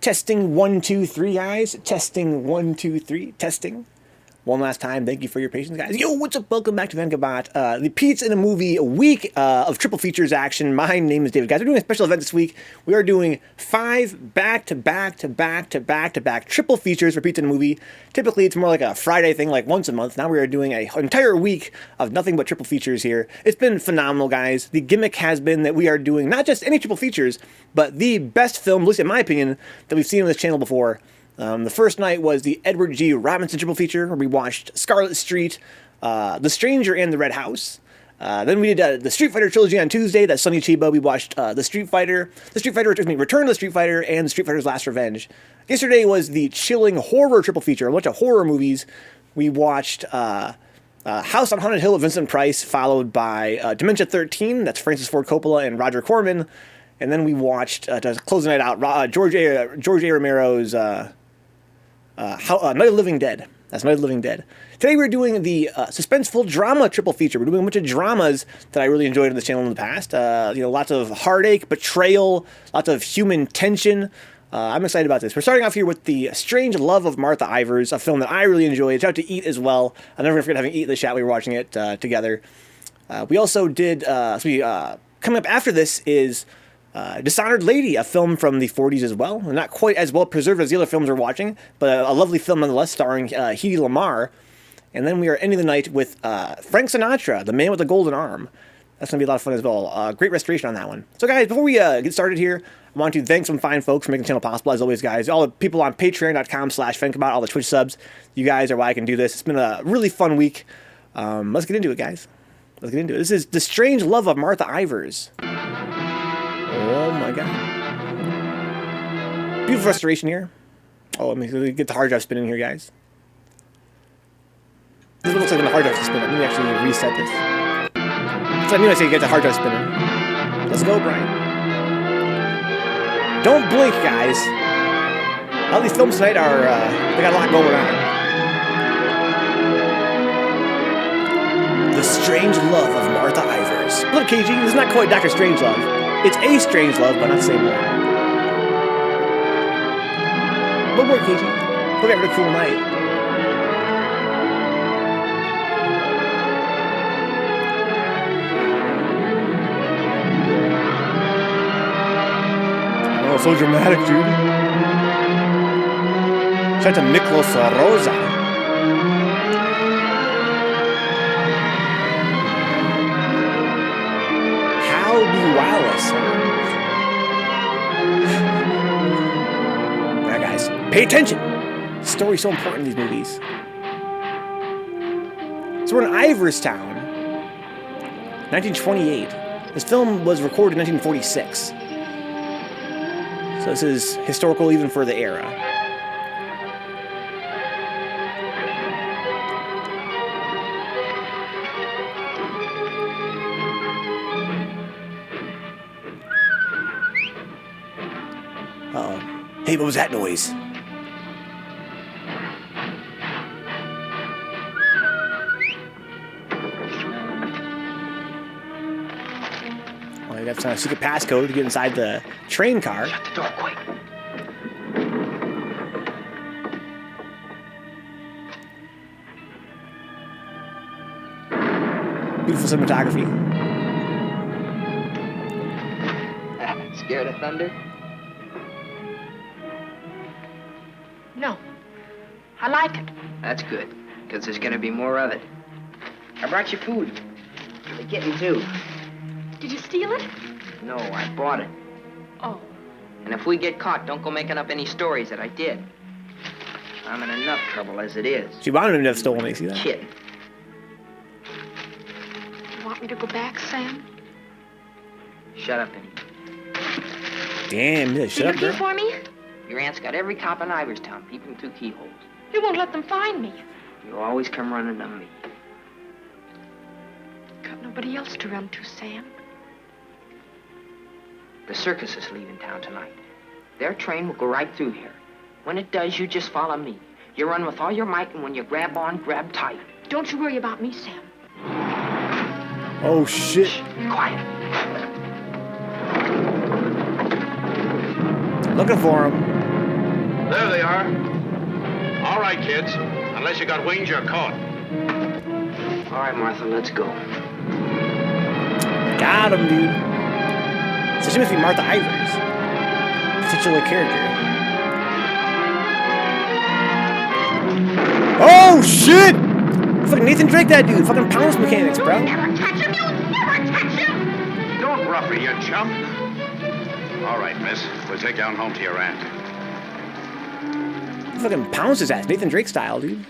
Testing 1, 2, 3, guys. Testing 1, 2, 3. Testing. One last time, thank you for your patience, guys. Yo, what's up? Welcome back to Vencabot. The Pizza in a Movie week of triple features action. My name is David, guys. We're doing a special event this week. We are doing 5 back-to-back triple features for Pizza in a Movie. Typically, it's more like a Friday thing, like once a month. Now we are doing an entire week of nothing but triple features here. It's been phenomenal, guys. The gimmick has been that we are doing not just any triple features, but the best film, at least in my opinion, that we've seen on this channel before. The first night was the Edward G. Robinson triple feature, where we watched Scarlet Street, The Stranger, and The Red House. Then we did the Street Fighter trilogy on Tuesday. That's Sonny Chiba. We watched Return of the Street Fighter, and Street Fighter's Last Revenge. Yesterday was the chilling horror triple feature, a bunch of horror movies. We watched House on Haunted Hill with Vincent Price, followed by Dementia 13. That's Francis Ford Coppola and Roger Corman. And then we watched, to close the night out, George A. Romero's Night of the Living Dead. That's Night of the Living Dead. Today we're doing the suspenseful drama triple feature. We're doing a bunch of dramas that I really enjoyed on this channel in the past. Lots of heartache, betrayal, lots of human tension. I'm excited about this. We're starting off here with The Strange Love of Martha Ivers, a film that I really enjoyed. Shout out to Eat as well. I'll never forget having Eat in the chat. We were watching it together. We also did, coming up after this is Dishonored Lady, a film from the 40s as well. Not quite as well preserved as the other films we're watching, but a lovely film nonetheless, starring Hedy Lamarr. And then we are ending the night with Frank Sinatra, The Man with the Golden Arm. That's going to be a lot of fun as well. Great restoration on that one. So guys, before we get started here, I want to thank some fine folks for making the channel possible, as always, guys. All the people on patreon.com/Vencabot, all the Twitch subs. You guys are why I can do this. It's been a really fun week. Let's get into it, guys. Let's get into it. This is The Strange Love of Martha Ivers. Oh my god. Beautiful restoration here. Oh, let me get the hard drive spinning here, guys. This is what it looks like when the hard drive is spinning. Let me actually reset this. That's what I mean when I say get the hard drive spinning. Let's go, Brian. Don't blink, guys. All these films tonight are, they got a lot going on. The Strange Love of Martha Ivers. Look, KG, this is not quite Dr. Strangelove. It's a strange love, but not the same one. One more, KG. Hope you have a cool night. Oh, so dramatic, dude. Shout out to Miklos Rosa. Wallace. Now, guys, pay attention. The story's so important in these movies. So we're in Iverstown, 1928. This film was recorded in 1946. So this is historical even for the era. Uh-oh. Hey, what was that noise? Well, you got some secret passcode to get inside the train car. Shut the door quick. Beautiful cinematography. Scared of thunder? No. I like it. That's good, because there's gonna be more of it. I brought you food. For the kitten, too. Did you steal it? No, I bought it. Oh. And if we get caught, don't go making up any stories that I did. I'm in enough trouble as it is. She wanted him to have stolen it, you see that? Kitten. You want me to go back, Sam? Shut up, Eddie. Damn, yeah, shut up, Looking girl. for me? Your aunt's got every cop in Iverstown peeping through keyholes. You won't let them find me. You always come running to me. Got nobody else to run to, Sam. The circus is leaving town tonight. Their train will go right through here. When it does, you just follow me. You run with all your might, and when you grab on, grab tight. Don't you worry about me, Sam. Oh, shit. Shh, be quiet. Looking for him. There they are. All right, kids. Unless you got wings, you're caught. All right, Martha, let's go. Got him, dude. So she must be Martha Ivers. Titular character. Oh, shit! Fucking Nathan Drake, that dude. Fucking pounce mechanics, bro. Never touch him! You never touch him! Don't rough her, you chump. All right, miss. We'll take you on home to your aunt. Fucking pounce his ass. Nathan Drake style, dude.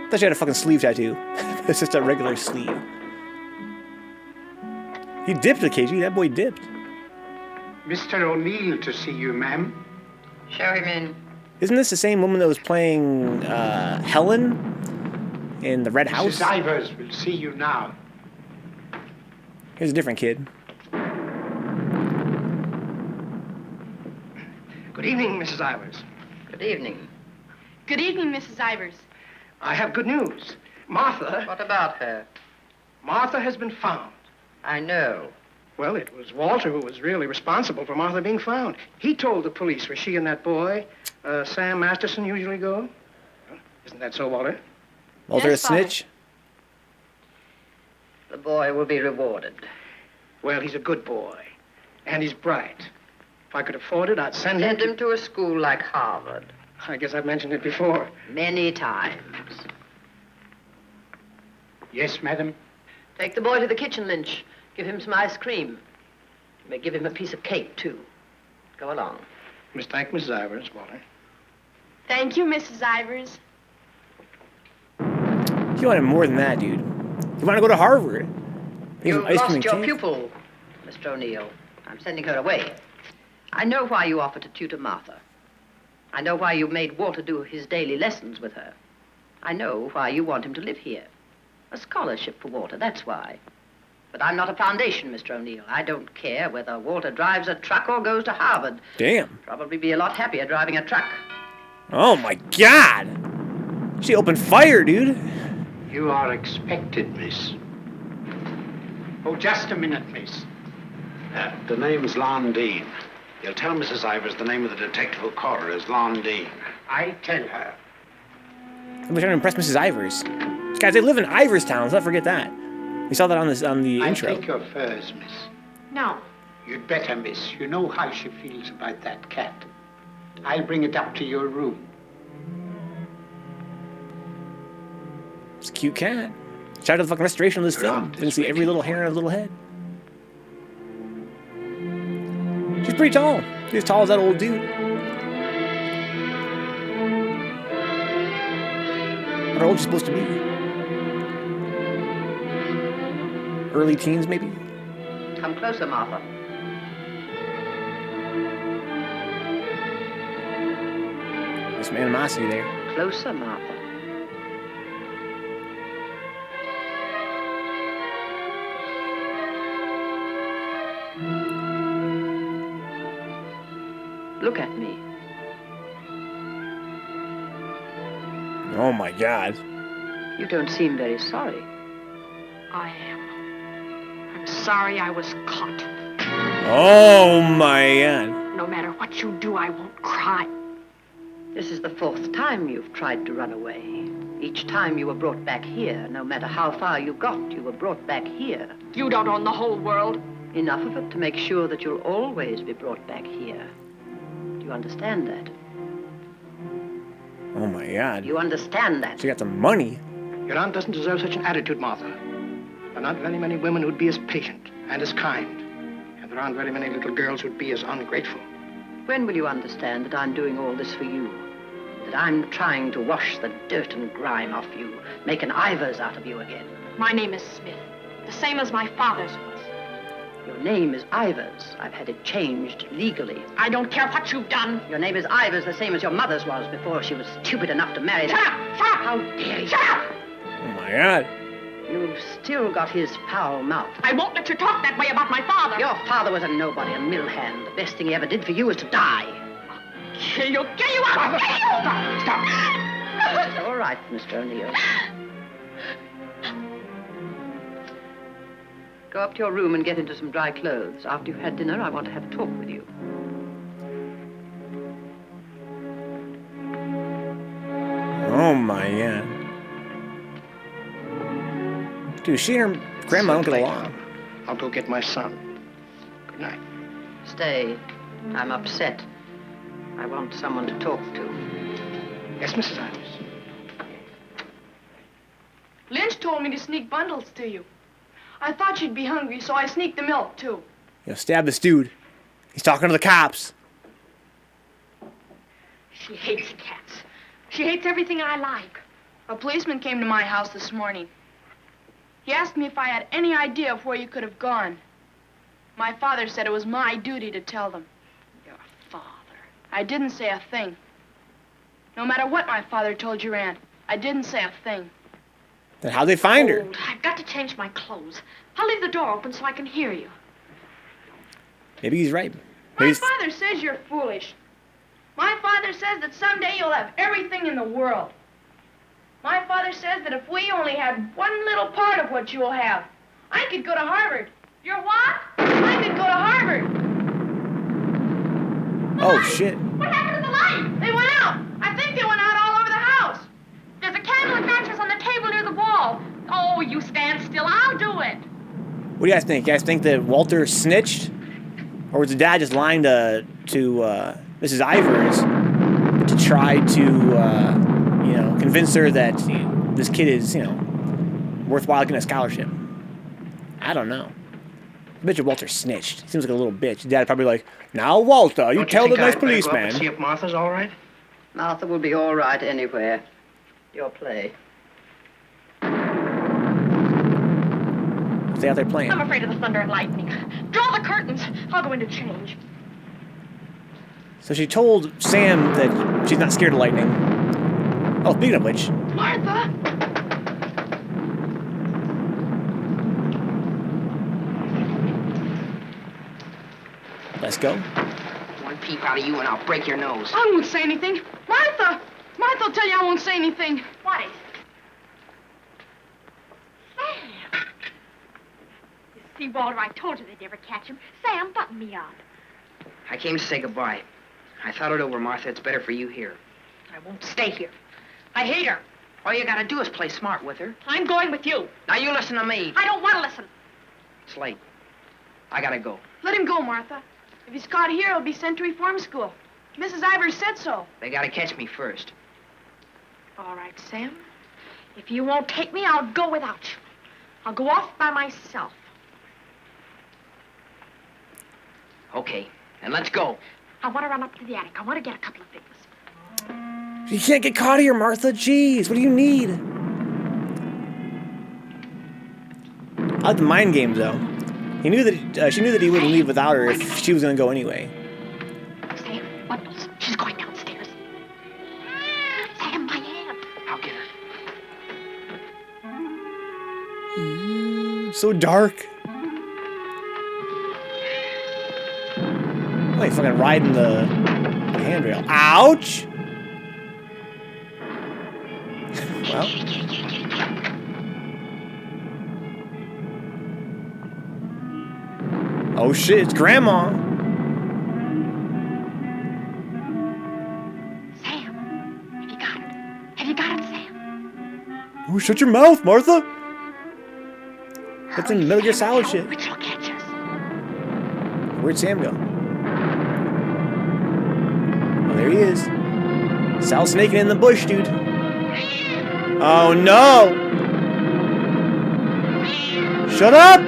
Thought she had a fucking sleeve tattoo. It's just a regular sleeve. He dipped the KG. That boy dipped. Mr. O'Neill to see you, ma'am. Show him in. Isn't this the same woman that was playing Helen in the Red House? Mrs. Ivers will see you now. Here's a different kid. Good evening, Mrs. Ivers. Good evening. Good evening, Mrs. Ivers. I have good news. Martha... What about her? Martha has been found. I know. Well, it was Walter who was really responsible for Martha being found. He told the police where she and that boy, Sam Masterson, usually go. Isn't that so, Walter? Walter Yes, a snitch? The boy will be rewarded. Well, he's a good boy. And he's bright. If I could afford it, I'd send him Send him to a school like Harvard. I guess I've mentioned it before. Many times. Yes, madam. Take the boy to the kitchen, Lynch. Give him some ice cream. You may give him a piece of cake, too. Go along. Thank Mrs. Ivers, Walter. Thank you, Mrs. Ivers. He wanted more than that, dude. He wanted to go to Harvard. You've Ice cream lost and your cake. pupil, Mr. O'Neill. I'm sending her away. I know why you offered to tutor Martha. I know why you made Walter do his daily lessons with her. I know why you want him to live here. A scholarship for Walter, that's why. But I'm not a foundation, Mr. O'Neill. I don't care whether Walter drives a truck or goes to Harvard. Damn. Probably be a lot happier driving a truck. Oh my god. She opened fire, dude. You are expected, miss. Oh, just a minute, miss. The name's Lon Dean. You'll tell Mrs. Ivers the name of the detective who caught her is Lon Dean. I tell her. I'm trying to impress Mrs. Ivers. Guys, they live in Iverstown. Let's not forget that. We saw that on the I'll intro. take your furs, miss. No. You'd better, miss. You know how she feels about that cat. I'll bring it up to your room. It's a cute cat. Shout out to the fucking restoration of this film. You can see every little hair on her little head. She's pretty tall. She's as tall as that old dude. How old is she supposed to be? Early teens, maybe? Come closer, Martha. There's some animosity there. Closer, Martha. Look at me. Oh my god. You don't seem very sorry. I am. I'm sorry I was caught. Oh my god. No matter what you do, I won't cry. This is the 4th time you've tried to run away. Each time you were brought back here. No matter how far you got, you were brought back here. You don't own the whole world. Enough of it to make sure that you'll always be brought back here. Do you understand that? Oh my god. You understand that? She got some money. Your aunt doesn't deserve such an attitude, Martha. There are not very many women who'd be as patient and as kind. And there aren't very many little girls who'd be as ungrateful. When will you understand that I'm doing all this for you? That I'm trying to wash the dirt and grime off you, make an Ivers out of you again? My name is Smith. The same as my father's was. Your name is Ivers. I've had it changed legally. I don't care what you've done. Your name is Ivers, the same as your mother's was before she was stupid enough to marry Shut that. up! Shut up! How dare you? Shut up! Oh my god. You've still got his foul mouth. I won't let you talk that way about my father. Your father was a nobody, a mill hand. The best thing he ever did for you was to die. Kill you! Kill you! I'll kill you! Stop! It's all right, Mr. O'Neill. Go up to your room and get into some dry clothes. After you've had dinner, I want to have a talk with you. Oh my god. Dude, she and her grandma don't get along. I'll go get my son. Good night. Stay. I'm upset. I want someone to talk to. Yes, Mrs. Ivers. Lynch told me to sneak bundles to you. I thought you'd be hungry, so I sneaked the milk, too. Yo, stab this dude. He's talking to the cops. She hates cats. She hates everything I like. A policeman came to my house this morning. He asked me if I had any idea of where you could have gone. My father said it was my duty to tell them. Your father. I didn't say a thing. No matter what my father told your aunt, I didn't say a thing. Then how'd they find her? Old. I've got to change my clothes. I'll leave the door open so I can hear you. Maybe he's right. My Maybe father says you're foolish. My father says that someday you'll have everything in the world. My father says that if we only had one little part of what you'll have, I could go to Harvard. You're what? I could go to Harvard. Oh, shit. What happened to the light? They went out. I think they went out all over the house. There's a candle and matches on the table near the wall. Oh, you stand still. I'll do it. What do you guys think? You guys think that Walter snitched? Or was the dad just lying to Mrs. Ivers to try to, convince her that this kid is, worthwhile getting a scholarship? I don't know. I bet you Walter snitched. Seems like a little bitch. Dad probably like, now, Walter, you tell the nice policeman. See if Martha's all right? Martha will be all right anywhere. Your play. Stay out there playing. I'm afraid of the thunder and lightning. Draw the curtains. I'll go in to change. So she told Sam that she's not scared of lightning. Oh, speaking of which. Martha! Let's go. One peep out of you and I'll break your nose. I won't say anything. Martha! Martha will tell you I won't say anything. What is it? Sam! You see, Walter, I told you they'd never catch him. Sam, button me up. I came to say goodbye. I thought it over, Martha. It's better for you here. I won't stay here. I hate her. All you gotta do is play smart with her. I'm going with you. Now you listen to me. I don't want to listen. It's late. I gotta go. Let him go, Martha. If he's caught here, he'll be sent to reform school. Mrs. Ivers said so. They gotta catch me first. All right, Sam. If you won't take me, I'll go without you. I'll go off by myself. Okay, and let's go. I want to run up to the attic. I want to get a couple of things. You can't get caught here, Martha. Jeez, what do you need? I like the mind games, though. He knew that she knew that he wouldn't leave without her if she was gonna go anyway. Sam, bundles. She's going downstairs. Sam, my hand. I'll get her. So dark. Oh, he's fucking riding the handrail. Ouch! Well. Oh shit, it's Grandma. Sam, have you got it? Have you got it, Sam? Oh, shut your mouth, Martha. That's Hurry, in Metal Gear Sam, Solid now, shit. Which will catch us. Where'd Sam go? Oh, there he is. Sal snaking in the bush, dude. Oh no! Shut up!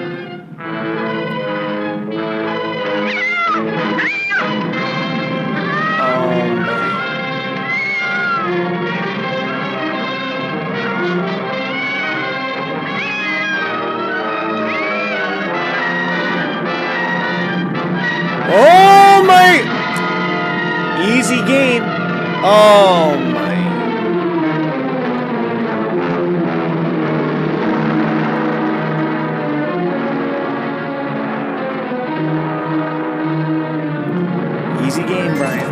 Oh my! Easy game. Oh my. Easy game, Brian.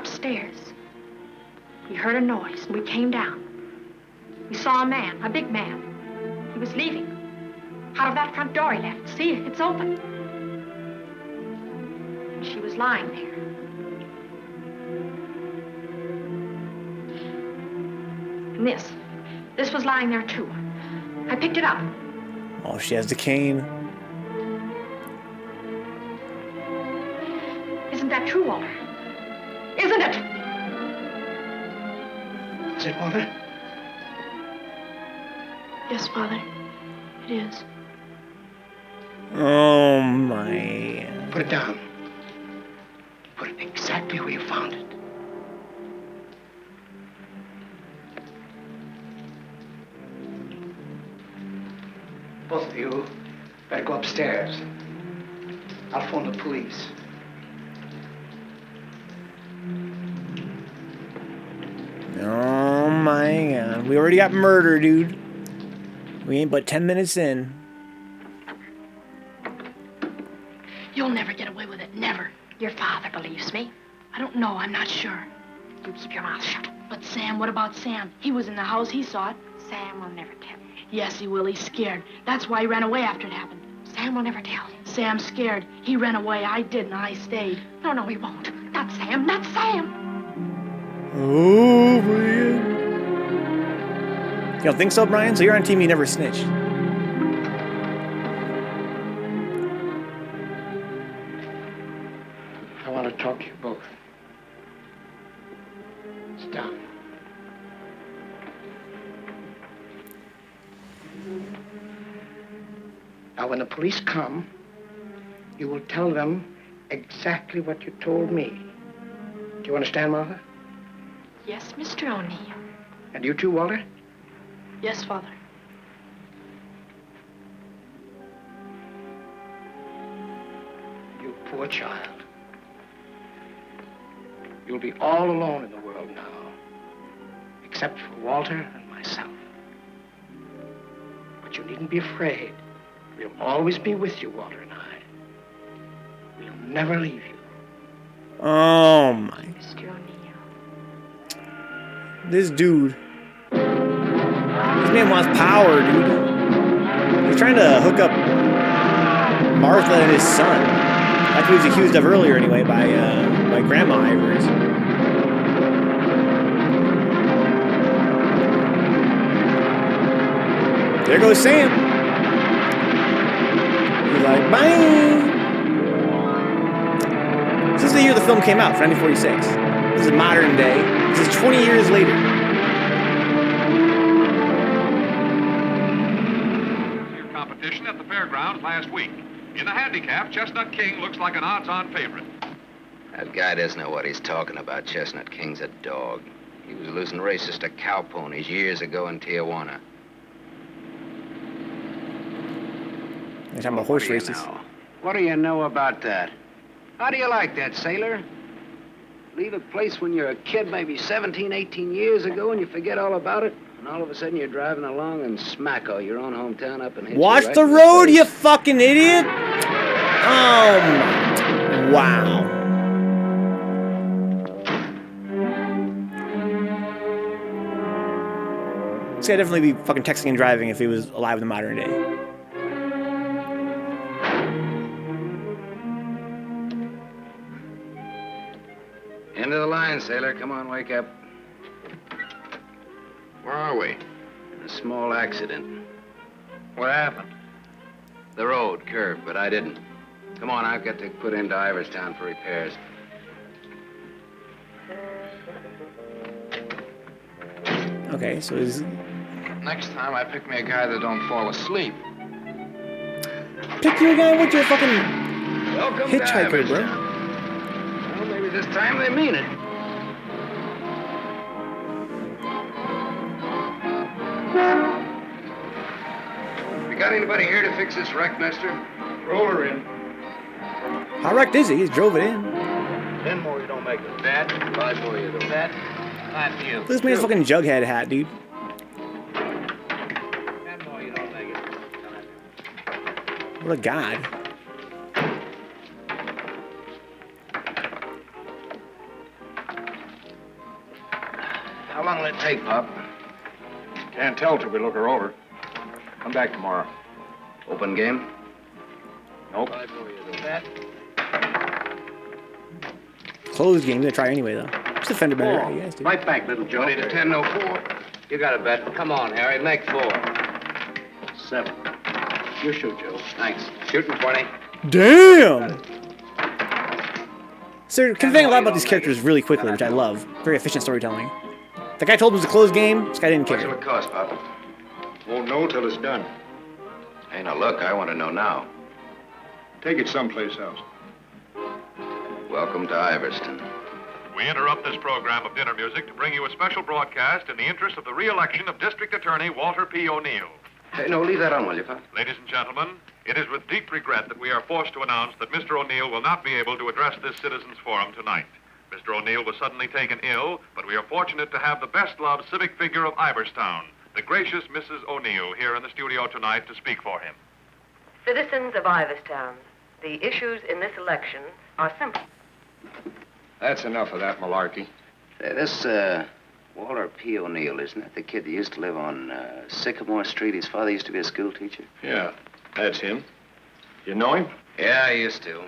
upstairs. We heard a noise, and we came down. We saw a man, a big man. He was leaving. Out of that front door he left. See, it's open. And she was lying there. And this was lying there too. I picked it up. Oh, she has the cane. Isn't that true, Walter? Isn't it? Is it, Walter? Yes, Father. It is. Oh, man. Put it down. Put it exactly where you found it. Both of you better go upstairs. I'll phone the police. Oh, my God. We already got murder, dude. We ain't but 10 minutes in. You'll never get away with it. Never. Your father believes me. I don't know. I'm not sure. You keep your mouth shut. But Sam, what about Sam? He was in the house. He saw it. Sam will never tell. Yes, he will. He's scared. That's why he ran away after it happened. Sam will never tell. Sam's scared. He ran away. I didn't. I stayed. No, he won't. Not Sam. Not Sam. Oh, man. You don't think so, Brian? So you're on team you never snitched. I want to talk to you both. Sit down. Now, when the police come, you will tell them exactly what you told me. Do you understand, Martha? Yes, Mr. O'Neill. And you too, Walter? Yes, Father. You poor child. You'll be all alone in the world now, except for Walter and myself. But you needn't be afraid. We'll always be with you, Walter and I. We'll never leave you. Oh, my. Mr. O'Neill. This dude. This man wants power, dude. He's trying to hook up Martha and his son. That's what he was accused of earlier, anyway, by Grandma Ivers. There goes Sam. He's like, bye. This is the year the film came out, 1946. This is modern day. This is 20 years later. Your competition at the fairgrounds last week. In the handicap, Chestnut King looks like an odds-on favorite. That guy doesn't know what he's talking about. Chestnut King's a dog. He was losing races to cow ponies years ago in Tijuana. They're talking about horse races. What do you know about that? How do you like that, sailor? Leave a place when you're a kid, maybe 17, 18 years ago, and you forget all about it, and all of a sudden you're driving along and smacko, your own hometown up and hit Watch you right the in road, face. you fucking idiot! Oh, my. Wow. This guy definitely be fucking texting and driving if he was alive in the modern day. End of the line, sailor. Come on, wake up. Where are we? A small accident. What happened? The road curved, but I didn't. Come on, I've got to put into Iverstown for repairs. Okay, so is Next time, I pick me a guy that don't fall asleep. pick your guy with your fucking Welcome hitchhiker, to bro. Iverstown. Well, maybe this time they mean it. You got anybody here to fix this wreck, mister? Roll her in. How wrecked is he? He drove it in. 10 more you don't make it. That? 5 more you don't. That? Not you. Look at this man's fucking Jughead hat, dude. 10 more you don't make it. What a god. How long will it take, Pop? Can't tell till we look her over. Come back tomorrow. Open game? Nope. Closed game. I'm gonna try anyway though. Just a fender bender. You guys do. Right back, little Joe. 20 to 10, no 4. You got a bet. Come on, Harry, make 4. 7. You shoot, Joe. Thanks. Shooting 20. Damn! So they're conveying a lot about these characters really quickly, which I love. Very efficient storytelling. The guy told him it was a closed game. This guy didn't What's care. it cost, Pop? Won't know till it's done. Hey, now look, I want to know now. Take it someplace else. Welcome to Iverston. We interrupt this program of dinner music to bring you a special broadcast in the interest of the re-election of District Attorney Walter P. O'Neill. Hey, no, leave that on, will you, Pop? Ladies and gentlemen, it is with deep regret that we are forced to announce that Mr. O'Neill will not be able to address this citizens' forum tonight. Mr. O'Neill was suddenly taken ill, but we are fortunate to have the best-loved civic figure of Iverstown, the gracious Mrs. O'Neill, here in the studio tonight to speak for him. Citizens of Iverstown, the issues in this election are simple. That's enough of that malarkey. Say, this, Walter P. O'Neill, isn't that the kid that used to live on Sycamore Street? His father used to be a school teacher. Yeah, that's him. You know him? Yeah, I used to.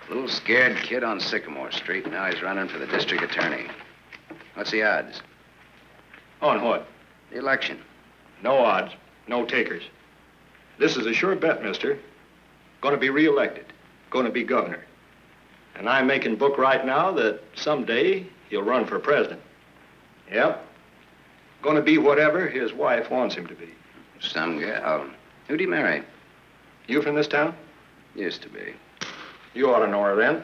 Little scared kid on Sycamore Street. Now he's running for the district attorney. What's the odds? On what? The election. No odds, no takers. This is a sure bet, mister. Going to be reelected. Going to be governor. And I'm making book right now that someday he'll run for president. Yep. Going to be whatever his wife wants him to be. Some gal. Who'd he marry? You from this town? Used to be. You ought to know her then.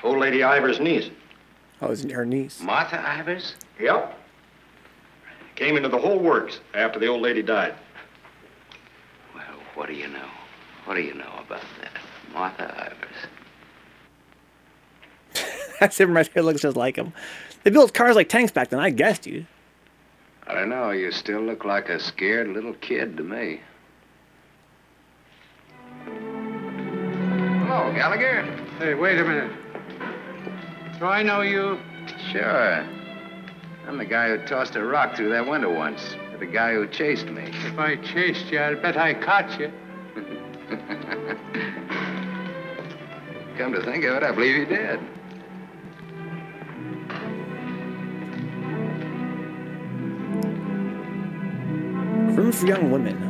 Old Lady Ivers' niece. Oh, it's her niece. Martha Ivers? Yep. Came into the whole works after the old lady died. Well, what do you know? What do you know about that? Martha Ivers. That's him right there. Looks just like him. They built cars like tanks back then. I guess, dude. I don't know. You still look like a scared little kid to me. Hello, Gallagher. Hey, wait a minute. Do I know you? Sure. I'm the guy who tossed a rock through that window once. The guy who chased me. If I chased you, I'd bet I caught you. Come to think of it, I believe you did. Room for Young Women.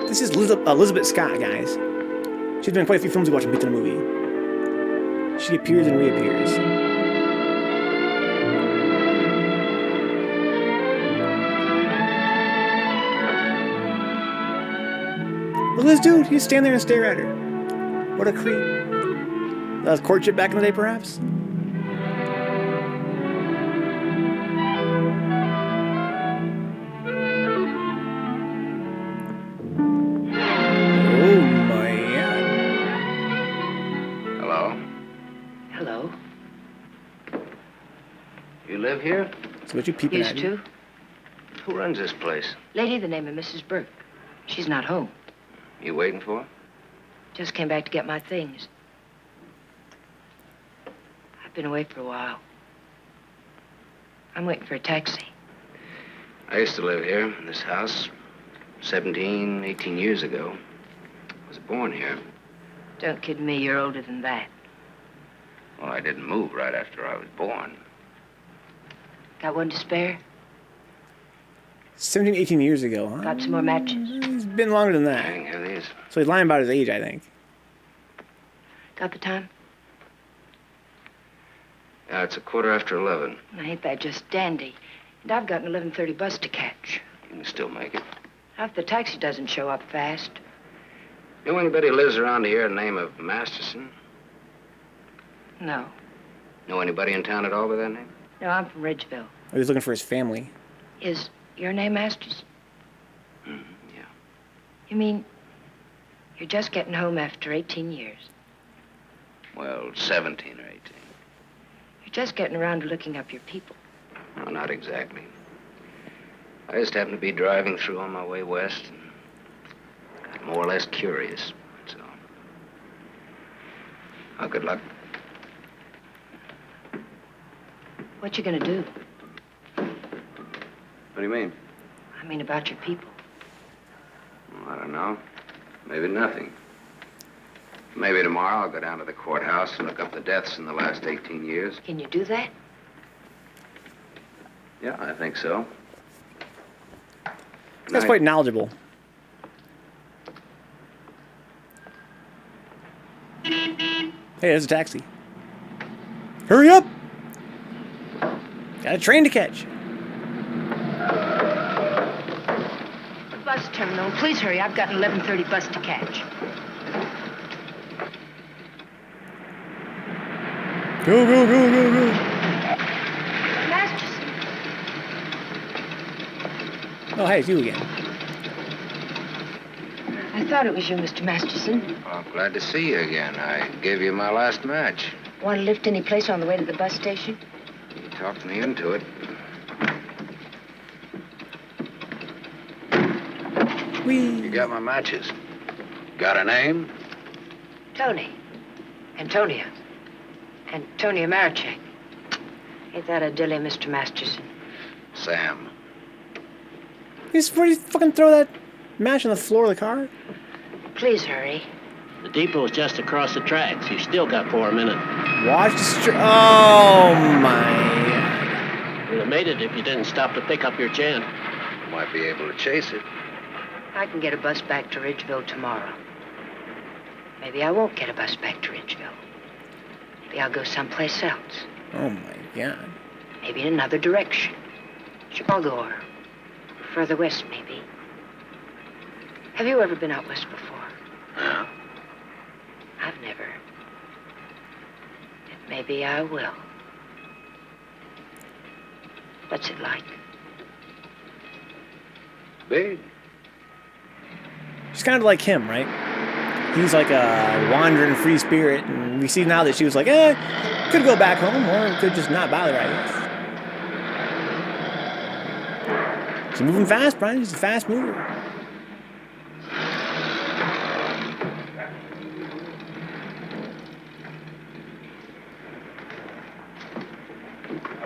This is Elizabeth Scott, guys. She's been in quite a few films we watched and beats in a movie. She appears and reappears. Look at this dude. He's stand there and stare at her. What a creep. That was courtship back in the day, perhaps? Oh, man. Hello? Hello. You live here? So what you peeping Used at? to. Who runs this place? Lady, the name of Mrs. Burke. She's not home. You waiting for her? Just came back to get my things. I've been away for a while. I'm waiting for a taxi. I used to live here in this house 17, 18 years ago. I was born here. Don't kid me, you're older than that. Well, I didn't move right after I was born. Got one to spare? 17, 18 years ago, huh? Got some more matches? He's been longer than that. Dang, here it is. So he's lying about his age, I think. Got the time? Yeah, it's 11:15. Ain't that just dandy? And I've got an 11:30 bus to catch. You can still make it. How if the taxi doesn't show up fast? Know anybody who lives around here the name of Masterson? No. Know anybody in town at all by that name? No, I'm from Ridgeville. Oh, he's looking for his family. Is your name Masters? Yeah. You mean you're just getting home after 18 years? Well, 17 or 18. You're just getting around to looking up your people. No, not exactly. I just happened to be driving through on my way west and got more or less curious, that's all. Well, good luck. What you gonna do? What do you mean? I mean about your people. Well, I don't know. Maybe nothing. Maybe tomorrow I'll go down to the courthouse and look up the deaths in the last 18 years. Can you do that? Yeah, I think so. That's quite knowledgeable. Hey, there's a taxi. Hurry up! Got a train to catch. Bus terminal. Please hurry. I've got an 11:30 bus to catch. Go, go, go, go, go. Masterson. Oh, hey, it's you again. I thought it was you, Mr. Masterson. Well, glad to see you again. I gave you my last match. Want to lift any place on the way to the bus station? You talked me into it. Whee! You got my matches. Got a name? Tony. Antonia. Antonia Marichek. Ain't that a dilly, Mr. Masterson? Sam. Where do you fucking throw that match on the floor of the car? Please hurry. The depot's just across the tracks. You still got 4 minutes. Watch the oh my. You'd have made it if you didn't stop to pick up your gent. Might be able to chase it. I can get a bus back to Ridgeville tomorrow. Maybe I won't get a bus back to Ridgeville. Maybe I'll go someplace else. Oh my God. Maybe in another direction. Chicago or further west, maybe. Have you ever been out west before? No. I've never. And maybe I will. What's it like? Big. She's kind of like him, right? He's like a wandering free spirit, and we see now that she was like, could go back home, or could just not bother, I guess. She's moving fast, Brian. She's a fast mover.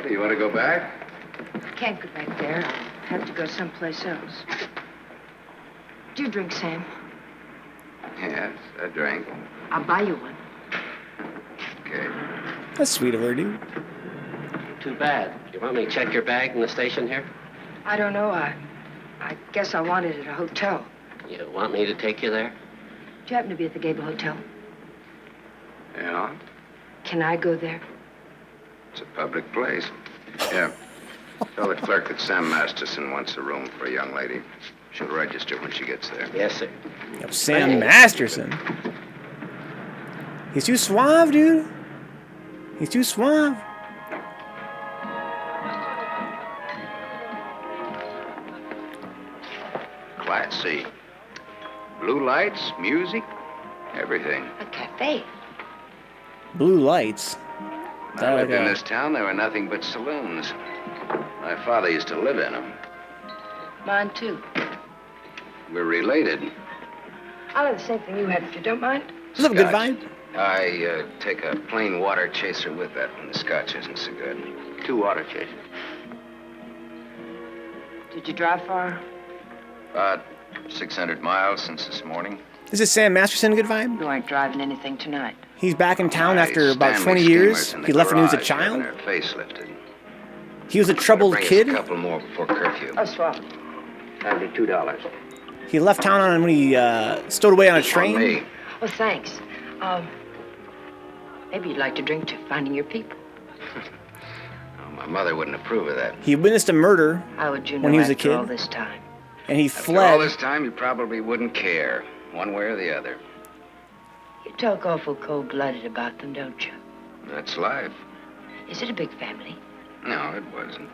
Do you want to go back? I can't go back there. I'll have to go someplace else. Do you drink, Sam? Yes, I drank. I'll buy you one. Okay. That's sweet of her, dude. Too bad. You want me to check your bag in the station here? I don't know. I guess I want it at a hotel. You want me to take you there? Do you happen to be at the Gable Hotel? Yeah, Can I go there? it's a public place. Yeah. Tell the clerk that Sam Masterson wants a room for a young lady. She'll register when she gets there. Yes, sir. Yo, Sam Masterson. He's too suave, dude. He's too suave. Class C. Blue lights, music, everything. A cafe. Blue lights. When I lived in this town, there were nothing but saloons. My father used to live in them. Mine, too. We're related. I'll have the same thing you had, if you don't mind. Does it have a good Scotch. vibe? I take a plain water chaser with that when the scotch isn't so good. 2 water chasers. Did you drive far? About 600 miles since this morning. Is this Sam Masterson a good vibe? You aren't driving anything tonight. He's back in town My after about Stanley 20 years. steamer's in the He left when he was a garage, having child. her face lifted. He was a troubled Bring us kid. a couple more before curfew. Oh, swap. That'll be $2. He left town on when he stowed away on a On train. me. Oh, thanks. Maybe you'd like to drink to finding your people. Oh, my mother wouldn't approve of that. He witnessed a murder, How would you know When he was a after all kid? this time? and he After all fled. this time, you probably wouldn't care, one way or the other. You talk awful cold-blooded about them, don't you? That's life. Is it a big family? No, it wasn't.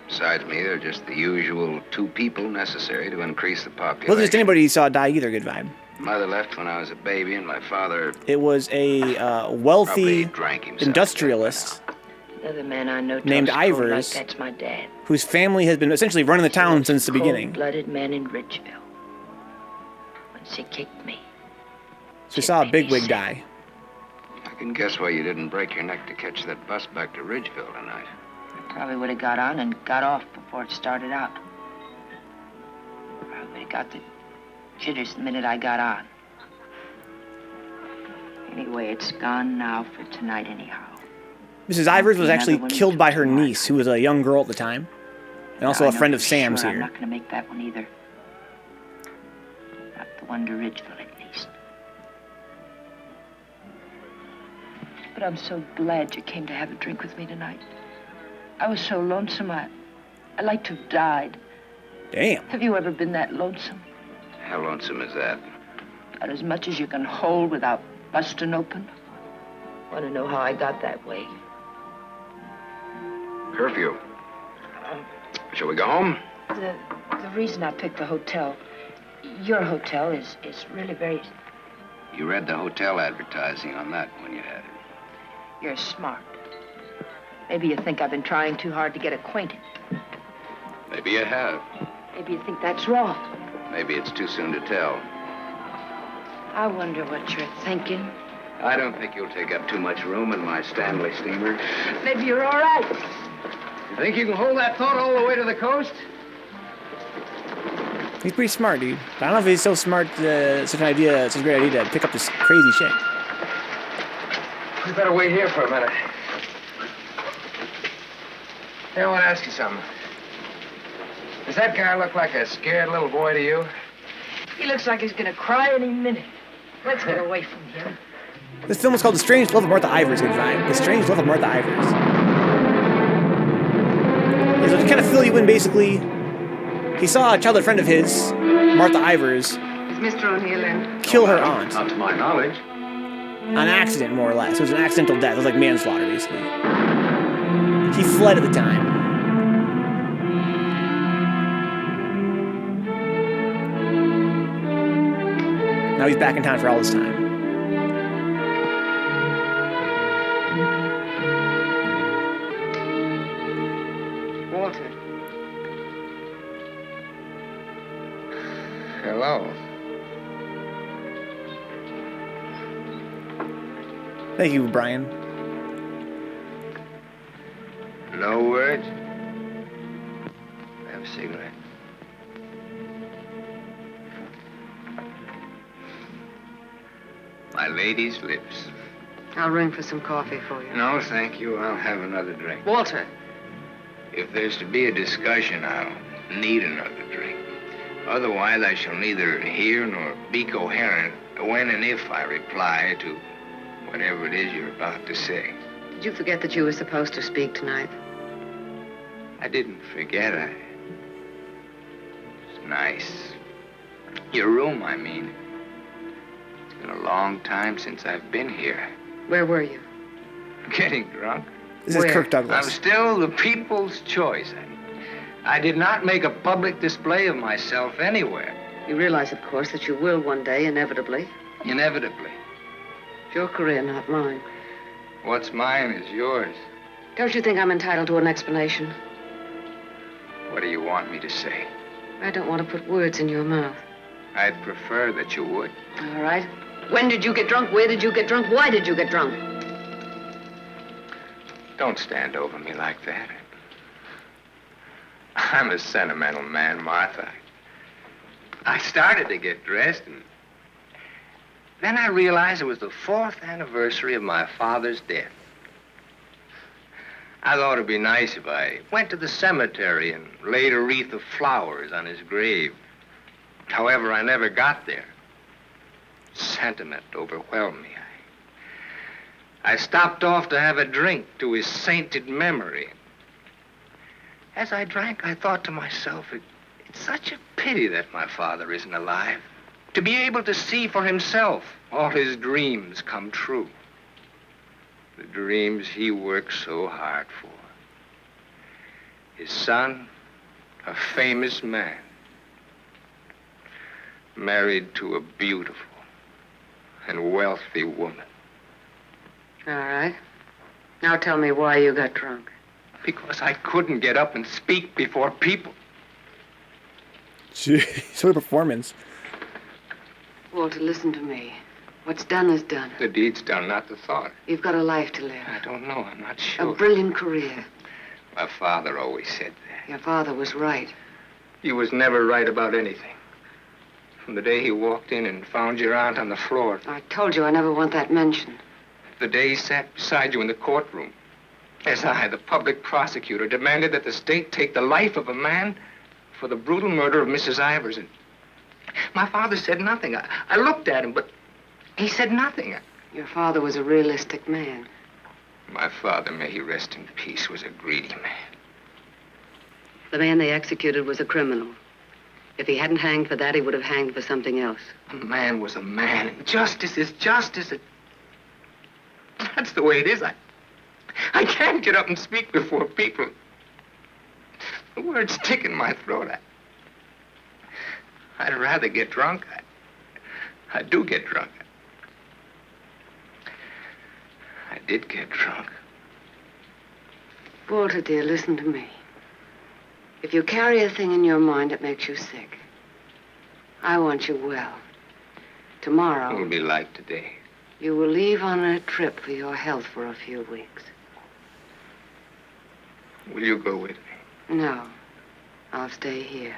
Besides me, they're just the usual 2 people necessary to increase the population. Wasn't just anybody he saw die either. Good vibe. Mother left when I was a baby, and my father It was a probably wealthy drank himself. industrialist The other man I know Named talks cold Ivers. like that's my dad. whose family has been essentially running the town since the beginning. Cold-blooded man in Ridgeville. Once he kicked me. So we saw a bigwig die. I can guess why you didn't break your neck to catch that bus back to Ridgeville tonight. Probably would have got on and got off before it started out. Probably would have got the jitters the minute I got on. Anyway, it's gone now for tonight anyhow. Mrs. Ivers was actually killed by her niece, who was a young girl at the time. And also a friend of Sam's sure here. I'm not going to make that one either. Not the one to Ridgeville, at least. But I'm so glad you came to have a drink with me tonight. I was so lonesome, I'd like to have died. Damn. Have you ever been that lonesome? How lonesome is that? About as much as you can hold without busting open. Want to know how I got that way? Curfew. Shall we go home? The reason I picked the hotel, your hotel, is really very... You read the hotel advertising on that when you had it. You're smart. Maybe you think I've been trying too hard to get acquainted. Maybe you have. Maybe you think that's wrong. Maybe it's too soon to tell. I wonder what you're thinking. I don't think you'll take up too much room in my Stanley steamer. Maybe you're all right. You think you can hold that thought all the way to the coast? He's pretty smart, dude. But I don't know if he's so smart, such a great idea to pick up this crazy shit. We better wait here for a minute. Hey, I want to ask you something. Does that guy look like a scared little boy to you? He looks like he's gonna cry any minute. Let's get away from him. This film is called The Strange Love of Martha Ivers, good vibe. The Strange Love of Martha Ivers. Yeah, so to kind of fill you in, basically, he saw a childhood friend of his, Martha Ivers, Is Mr. O'Neill in? kill her aunt. Not to my knowledge. On accident, more or less. It was an accidental death. It was like manslaughter, basically. He fled at the time. Now he's back in town for all this time. Walter. Hello. Thank you, Brian. No words? Have a cigarette. My lady's lips. I'll ring for some coffee for you. No, thank you. I'll have another drink. Walter. If there's to be a discussion, I'll need another drink. Otherwise, I shall neither hear nor be coherent when and if I reply to whatever it is you're about to say. Did you forget that you were supposed to speak tonight? I didn't forget. It's nice. Your room, I mean. It's been a long time since I've been here. Where were you? Getting drunk. This is Kirk I'm Douglas. still the people's choice. I did not make a public display of myself anywhere. You realize, of course, that you will one day, inevitably. Inevitably. It's your career, not mine. What's mine is yours. Don't you think I'm entitled to an explanation? What do you want me to say? I don't want to put words in your mouth. I'd prefer that you would. All right. When did you get drunk? Where did you get drunk? Why did you get drunk? Don't stand over me like that. I'm a sentimental man, Martha. I started to get dressed, and then I realized it was the 4th anniversary of my father's death. I thought it'd be nice if I went to the cemetery and laid a wreath of flowers on his grave. However, I never got there. Sentiment overwhelmed me. I stopped off to have a drink to his sainted memory. As I drank, I thought to myself, it's such a pity that my father isn't alive. To be able to see for himself all his dreams come true. The dreams he worked so hard for. His son, a famous man, married to a beautiful and wealthy woman. All right. Now tell me why you got drunk. Because I couldn't get up and speak before people. Jeez, what a performance. Walter, listen to me. What's done is done. The deed's done, not the thought. You've got a life to live. I don't know. I'm not sure. A brilliant career. My father always said that. Your father was right. He was never right about anything. From the day he walked in and found your aunt on the floor. I told you I never want that mentioned. The day he sat beside you in the courtroom. As I, the public prosecutor, demanded that the state take the life of a man for the brutal murder of Mrs. Ivers. And my father said nothing. I looked at him, but he said nothing. Your father was a realistic man. My father, may he rest in peace, was a greedy man. The man they executed was a criminal. If he hadn't hanged for that, he would have hanged for something else. A man was a man, and justice is justice. That's the way it is. I can't get up and speak before people. The words stick in my throat. I'd rather get drunk. I do get drunk. I did get drunk. Walter, dear, listen to me. If you carry a thing in your mind that makes you sick, I want you well. Tomorrow... It will be like today. You will leave on a trip for your health for a few weeks. Will you go with me? No. I'll stay here.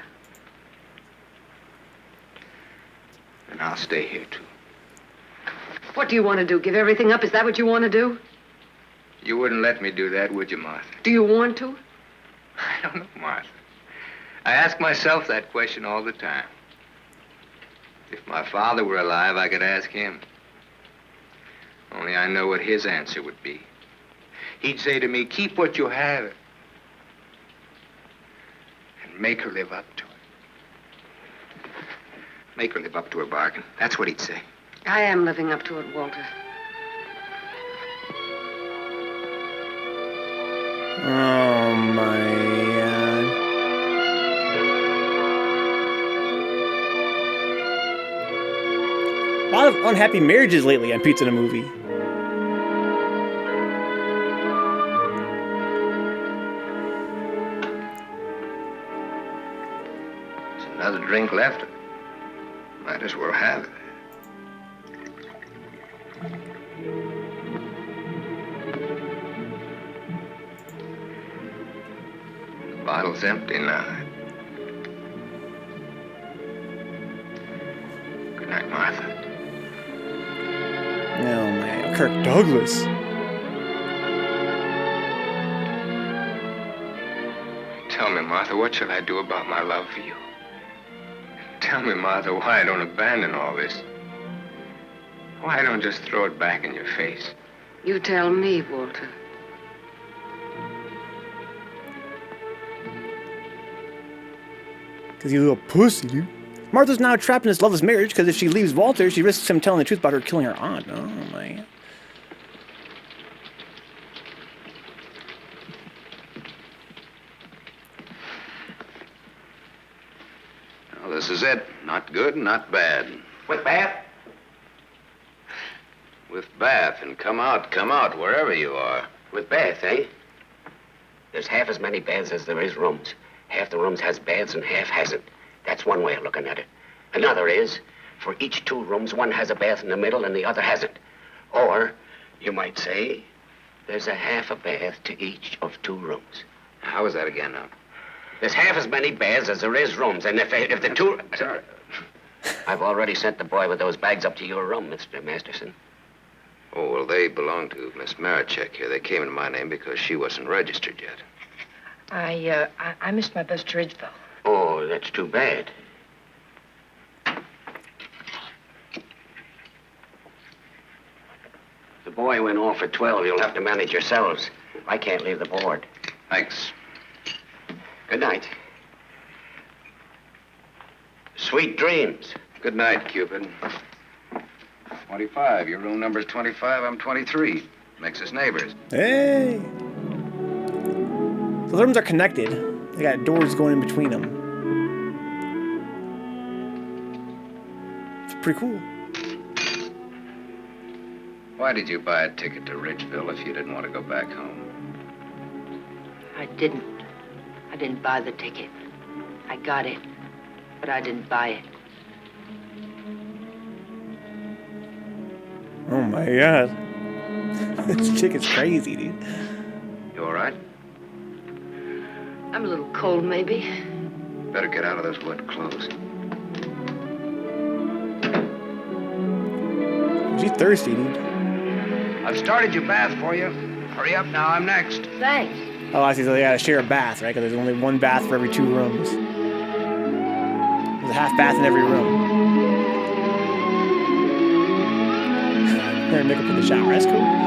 And I'll stay here, too. What do you want to do? Give everything up? Is that what you want to do? You wouldn't let me do that, would you, Martha? Do you want to? I don't know, Martha. I ask myself that question all the time. If my father were alive, I could ask him. Only I know what his answer would be. He'd say to me, keep what you have and make her live up to it. Make her live up to her bargain. That's what he'd say. I am living up to it, Walter. Oh, my God. A lot of unhappy marriages lately on Pizza in a Movie. There's another drink left. Might as well have it. The bottle's empty now. Good night, Martha. Oh, man. Kirk Douglas. Tell me, Martha, what shall I do about my love for you? Tell me, Martha, why I don't abandon all this. Why I don't just throw it back in your face. You tell me, Walter. Because you little pussy, dude. Martha's now trapped in this loveless marriage because if she leaves Walter, she risks him telling the truth about her killing her aunt. Oh, my. Well, this is it. Not good, not bad. With bath? With bath and come out, wherever you are. With bath, eh? There's half as many baths as there is rooms. Half the rooms has baths and half hasn't. That's one way of looking at it. Another is, for each 2 rooms, one has a bath in the middle and the other hasn't. Or, you might say, there's a half a bath to each of 2 rooms. How was that again now? There's half as many baths as there is rooms, and if the 2... Sorry. I've already sent the boy with those bags up to your room, Mr. Masterson. Oh, well, they belong to Miss Marichek here. They came in my name because she wasn't registered yet. I missed my bus to Ridgeville. Oh, that's too bad. The boy went off at 12. You'll have to manage yourselves. I can't leave the board. Thanks. Good night. Sweet dreams. Good night, Cupid. 25. Your room number's 25. I'm 23. Makes us neighbors. Hey! The rooms are connected. They got doors going in between them. It's pretty cool. Why did you buy a ticket to Ridgeville if you didn't want to go back home? I didn't. I didn't buy the ticket. I got it, but I didn't buy it. Oh my God. This chick is crazy, dude. You all right? I'm a little cold, maybe. Better get out of those wet clothes. She's thirsty, dude. I've started your bath for you. Hurry up now, I'm next. Thanks. Oh, I see. So they gotta share a bath, right? Because there's only one bath for every 2 rooms. There's a half bath in every room. Her and Nick up in the shower. That's cool.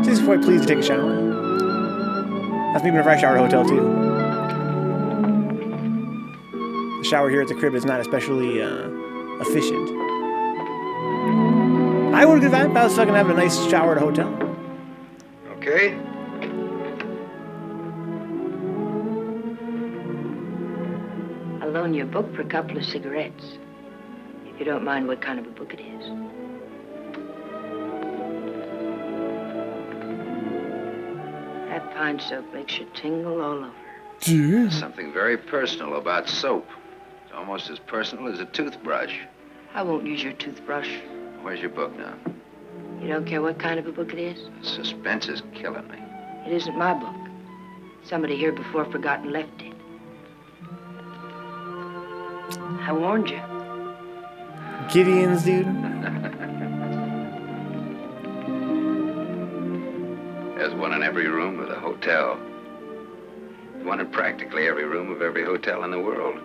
She's quite pleased to take a shower. That's me whenever I shower at a hotel, too. The shower here at the crib is not especially efficient. I would have good vibe if I was fucking having a nice shower at a hotel. Okay. I'll loan you a book for a couple of cigarettes. If you don't mind what kind of a book it is. That pine soap makes you tingle all over. Dude. Something very personal about soap. It's almost as personal as a toothbrush. I won't use your toothbrush. Where's your book now? You don't care what kind of a book it is? Suspense is killing me. It isn't my book. Somebody here before forgot and left it. I warned you. Gideon's, dude. There's one in every room of the hotel. One in practically every room of every hotel in the world.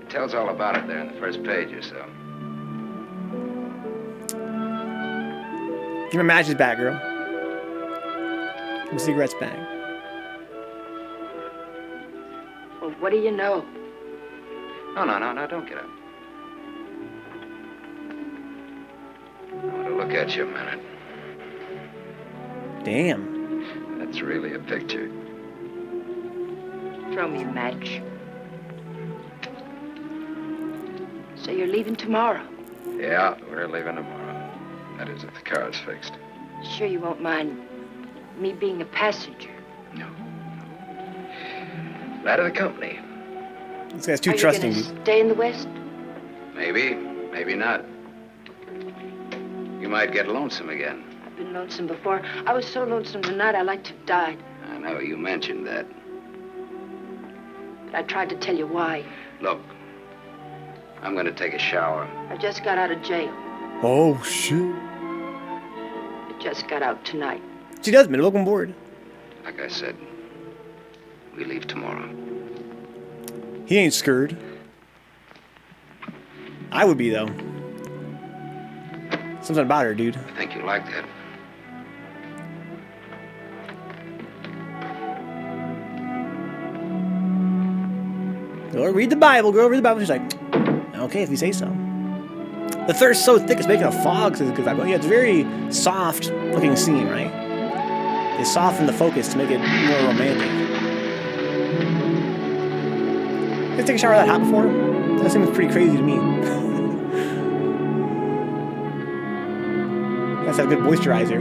It tells all about it there in the first page or so. Give me matches back, girl. Give me cigarettes back. Well, what do you know? No, don't get up. I want to look at you a minute. Damn. That's really a picture. Throw me a match. So you're leaving tomorrow? Yeah, we're leaving tomorrow. That is, if the car's fixed. Sure you won't mind me being a passenger? No. That of the company. This guy's too trusting. Are you gonna stay in the West? Maybe, maybe not. You might get lonesome again. I've been lonesome before. I was so lonesome tonight I'd like to have died. I know, you mentioned that. But I tried to tell you why. Look, I'm gonna take a shower. I just got out of jail. Oh, shit. I just got out tonight. She does, man. Welcome aboard. Like I said, we leave tomorrow. He ain't scared. I would be, though. Something about her, dude. I think you like that. Girl, read the Bible, girl. Read the Bible. She's like, okay, if you say so. The thirst's so thick, it's making a fog, says a good vibe. Yeah, it's a very soft-looking scene, right? They soften the focus to make it more romantic. You guys take a shower that hot before? That seems pretty crazy to me. That's a good moisturizer.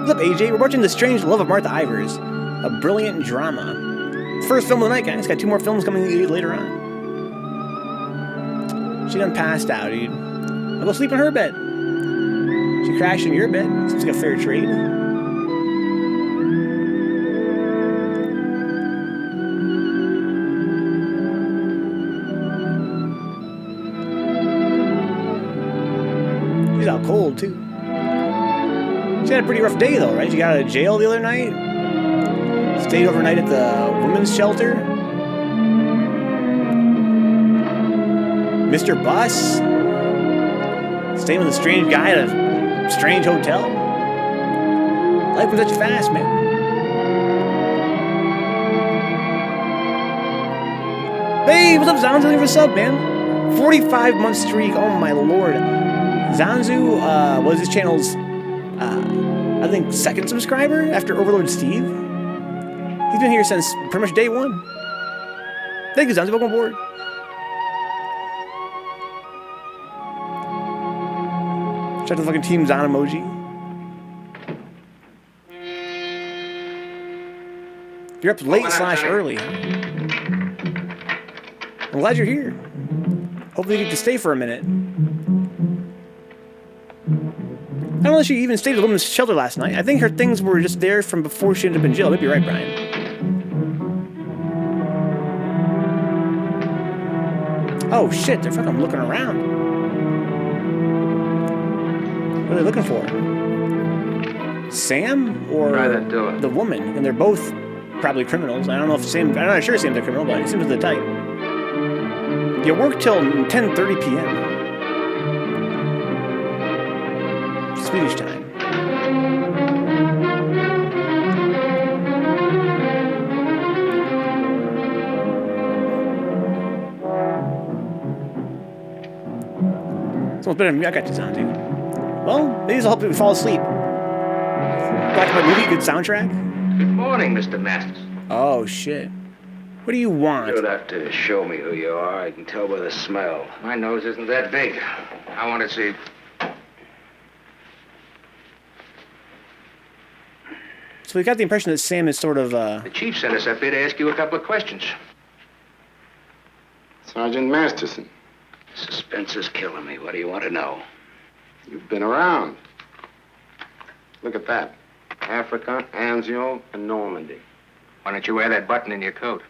What's up, AJ? We're watching The Strange Love of Martha Ivers, a brilliant drama. First film of the night, guys. Got 2 more films coming later on. She done passed out, dude. I'll go sleep in her bed. She crashed in your bed. Seems like a fair trade. She's out cold, too. She had a pretty rough day, though, right? She got out of jail the other night. Stayed overnight at the women's shelter. Mr. Bus. Staying with a strange guy at a strange hotel. Life was such fast, man. Hey, what's up, Zanzu? What's up, man? 45-month streak. Oh, my lord. Zanzu was this channel's, I think, 2nd subscriber after Overlord Steve. He's been here since pretty much day 1. Thank you, Zanzu. Welcome aboard. Shout out to the fucking Team Zan emoji. You're up late / early. I'm glad you're here. Hopefully you get to stay for a minute. I don't know if she even stayed at a women's shelter last night. I think her things were just there from before she ended up in jail. Maybe you're right, Brian. Oh shit, they're fucking looking around. What are they looking for? Sam or Try that door. the woman? And they're both probably criminals. I don't know if Sam, I'm not sure Sam's a criminal, but it seems they're tight. You work till 10:30 p.m. Swedish time. Someone's better than me. I got you, Zanzu. Well, these will help you fall asleep. Black and white movie, good soundtrack. Good morning, Mr. Masters. Oh shit. What do you want? You don't have to show me who you are. I can tell by the smell. My nose isn't that big. I want to see. So we got the impression that Sam is sort of, The chief sent us up here to ask you a couple of questions. Sergeant Masterson. Suspense is killing me. What do you want to know? You've been around. Look at that. Africa, Anzio, and Normandy. Why don't you wear that button in your coat?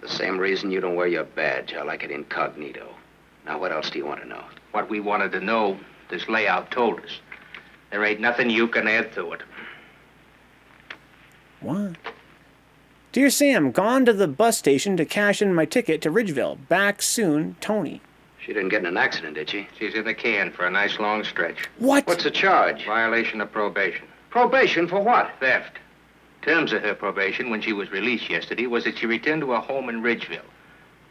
The same reason you don't wear your badge. I like it incognito. Now, what else do you want to know? What we wanted to know, this layout told us. There ain't nothing you can add to it. what? Dear Sam, gone to the bus station to cash in my ticket to Ridgeville. Back soon, Tony. She didn't get in an accident, did she? She's in the can for a nice long stretch. What? What's the charge? Violation of probation. Probation for what? Theft. Terms of her probation when she was released yesterday was that she returned to her home in Ridgeville.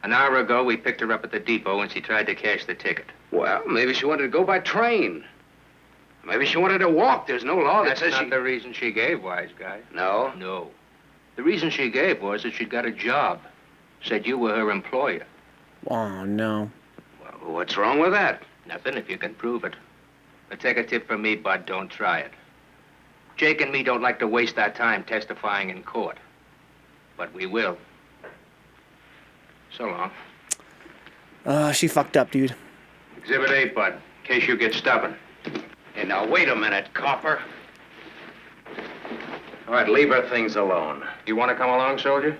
An hour ago, we picked her up at the depot and she tried to cash the ticket. Well, maybe she wanted to go by train. Maybe she wanted to walk. There's no law that says she... That's not the reason she gave, wise guy. No? No. The reason she gave was that she'd got a job. Said you were her employer. Oh, no. Well, what's wrong with that? Nothing if you can prove it. But take a tip from me, Bud, don't try it. Jake and me don't like to waste our time testifying in court. But we will. So long. She fucked up, dude. Exhibit 8, Bud, in case you get stubborn. Hey, now, wait a minute, copper. All right, leave her things alone. You want to come along, soldier?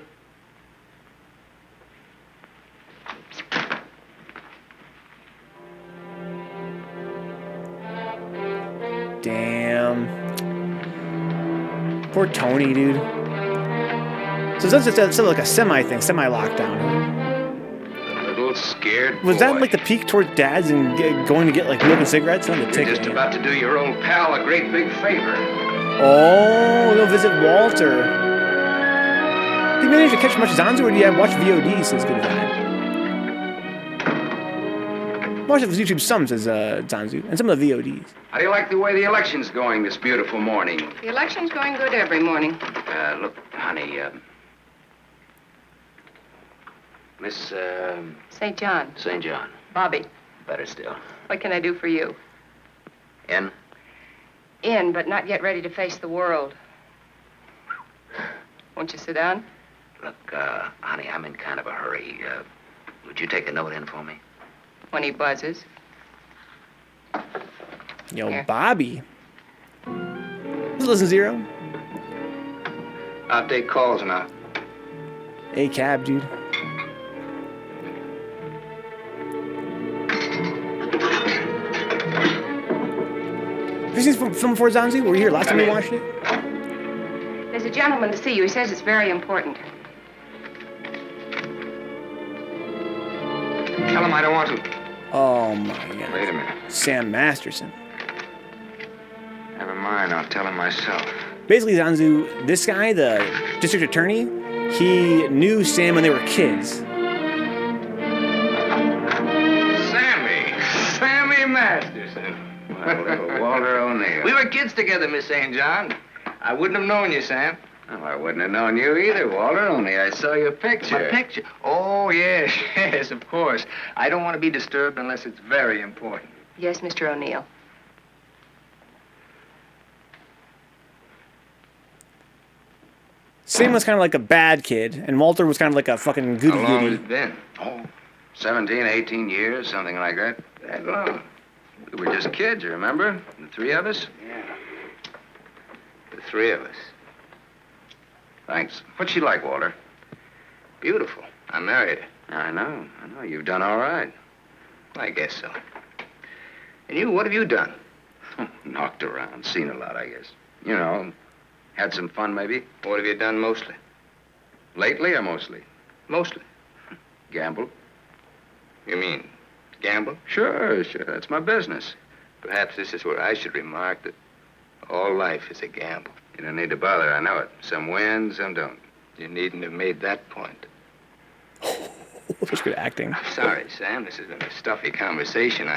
Damn. Poor Tony, dude. So it's like a semi thing, semi-lockdown. A little scared Was boy. that like the peak toward dads and going to get like milk and cigarettes? On the You're ticket, just about to do your old pal a great big favor. Oh, go visit Walter. Did you manage to catch much Zanzu, or do you have watched VOD since good time? Watch his YouTube some, says Zanzu, and some of the VODs. How do you like the way the election's going this beautiful morning? The election's going good every morning. Look, honey, Miss, St. John. St. John. Bobby, Better still. what can I do for you? In? In, but not yet ready to face the world. Won't you sit down? Look, honey, I'm in kind of a hurry. Would you take a note in for me? When he buzzes. Yo, Here. Bobby. Listen, Zero. I'll take calls now. A cab, dude. Have you seen this film before, Zanzu? Were you here last time we watched it? There's a gentleman to see you. He says it's very important. Tell him I don't want to. Oh my god. Wait a minute. Sam Masterson. Never mind, I'll tell him myself. Basically, Zanzu, this guy, the district attorney, he knew Sam when they were kids. Sammy Masterson. Well, little Walter O'Neill. We were kids together, Miss St. John. I wouldn't have known you, Sam. Well, I wouldn't have known you either, Walter, only I saw your picture. My picture? Oh, yes, yes, of course. I don't want to be disturbed unless it's very important. Yes, Mr. O'Neill. Sam was kind of like a bad kid, and Walter was kind of like a fucking goody How long has goody. it been? Oh, 17, 18 years, something like that. That long. We were just kids, you remember? The three of us? Yeah. The three of us. Thanks. What's she like, Walter? Beautiful. I married her. I know. You've done all right. I guess so. And you, what have you done? Knocked around, seen a lot, I guess. You know, had some fun, maybe. What have you done mostly? Lately or mostly? Mostly. Gamble. You mean gamble? Sure. That's my business. Perhaps this is where I should remark that all life is a gamble. You don't need to bother, I know it. Some win, some don't. You needn't have made that point. That's good acting. I'm sorry, Sam. This has been a stuffy conversation.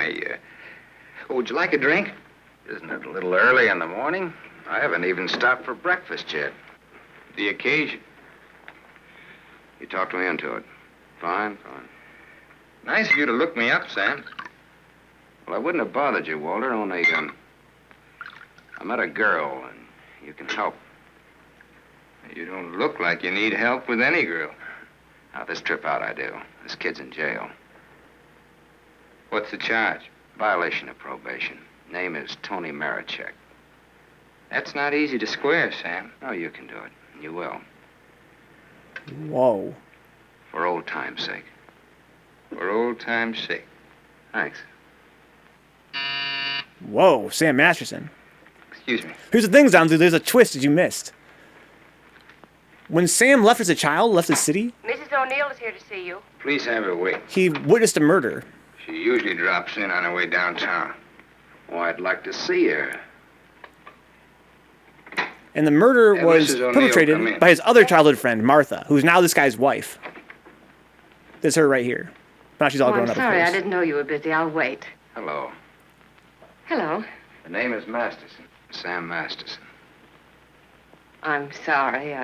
Oh, would you like a drink? Isn't it a little early in the morning? I haven't even stopped for breakfast yet. The occasion. You talked me into it. Fine. Nice of you to look me up, Sam. Well, I wouldn't have bothered you, Walter, only, I met a girl, and you can help. You don't look like you need help with any girl. Now, this trip out I do. This kid's in jail. What's the charge? Violation of probation. Name is Tony Marichek. That's not easy to square, Sam. Oh, you can do it. You will. Whoa. For old time's sake. For old time's sake. Thanks. Whoa, Sam Masterson. Excuse me. Here's the thing, Zanzu, there's a twist that you missed. When Sam left as a child, left the city, Mrs. O'Neill is here to see you. Please have her wait. he witnessed a murder. She usually drops in on her way downtown. Oh, I'd like to see her. And the murder Yeah, was Mrs. O'Neill, come perpetrated in. by his other childhood friend, Martha, who's now this guy's wife. This is her right here. Now she's all grown I'm up, sorry, of I course. didn't know you were busy. I'll wait. Hello. Hello. The name is Masterson. Sam Masterson. I'm sorry.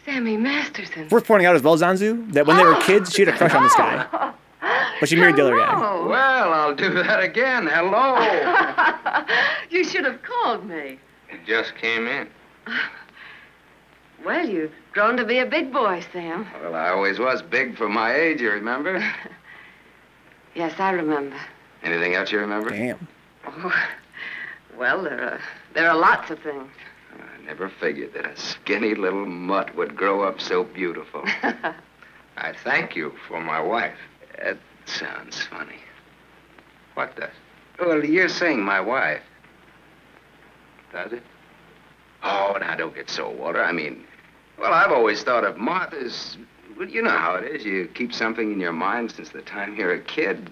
Sammy Masterson. Worth pointing out as well, Zanzu, that when they were kids, she had a crush on this guy. But she married the other guy. Well, I'll do that again. Hello. You should have called me. It just came in. Well, you've grown to be a big boy, Sam. Well, I always was big for my age, you remember? Yes, I remember. Anything else you remember? Damn. Oh, well, there are lots of things. I never figured that a skinny little mutt would grow up so beautiful. I thank you for my wife. That sounds funny. What does? Well, you're saying my wife. Does it? Oh, now don't get so, Walter. I mean, well, I've always thought of Martha's... Well, you know how it is. You keep something in your mind since the time you're a kid.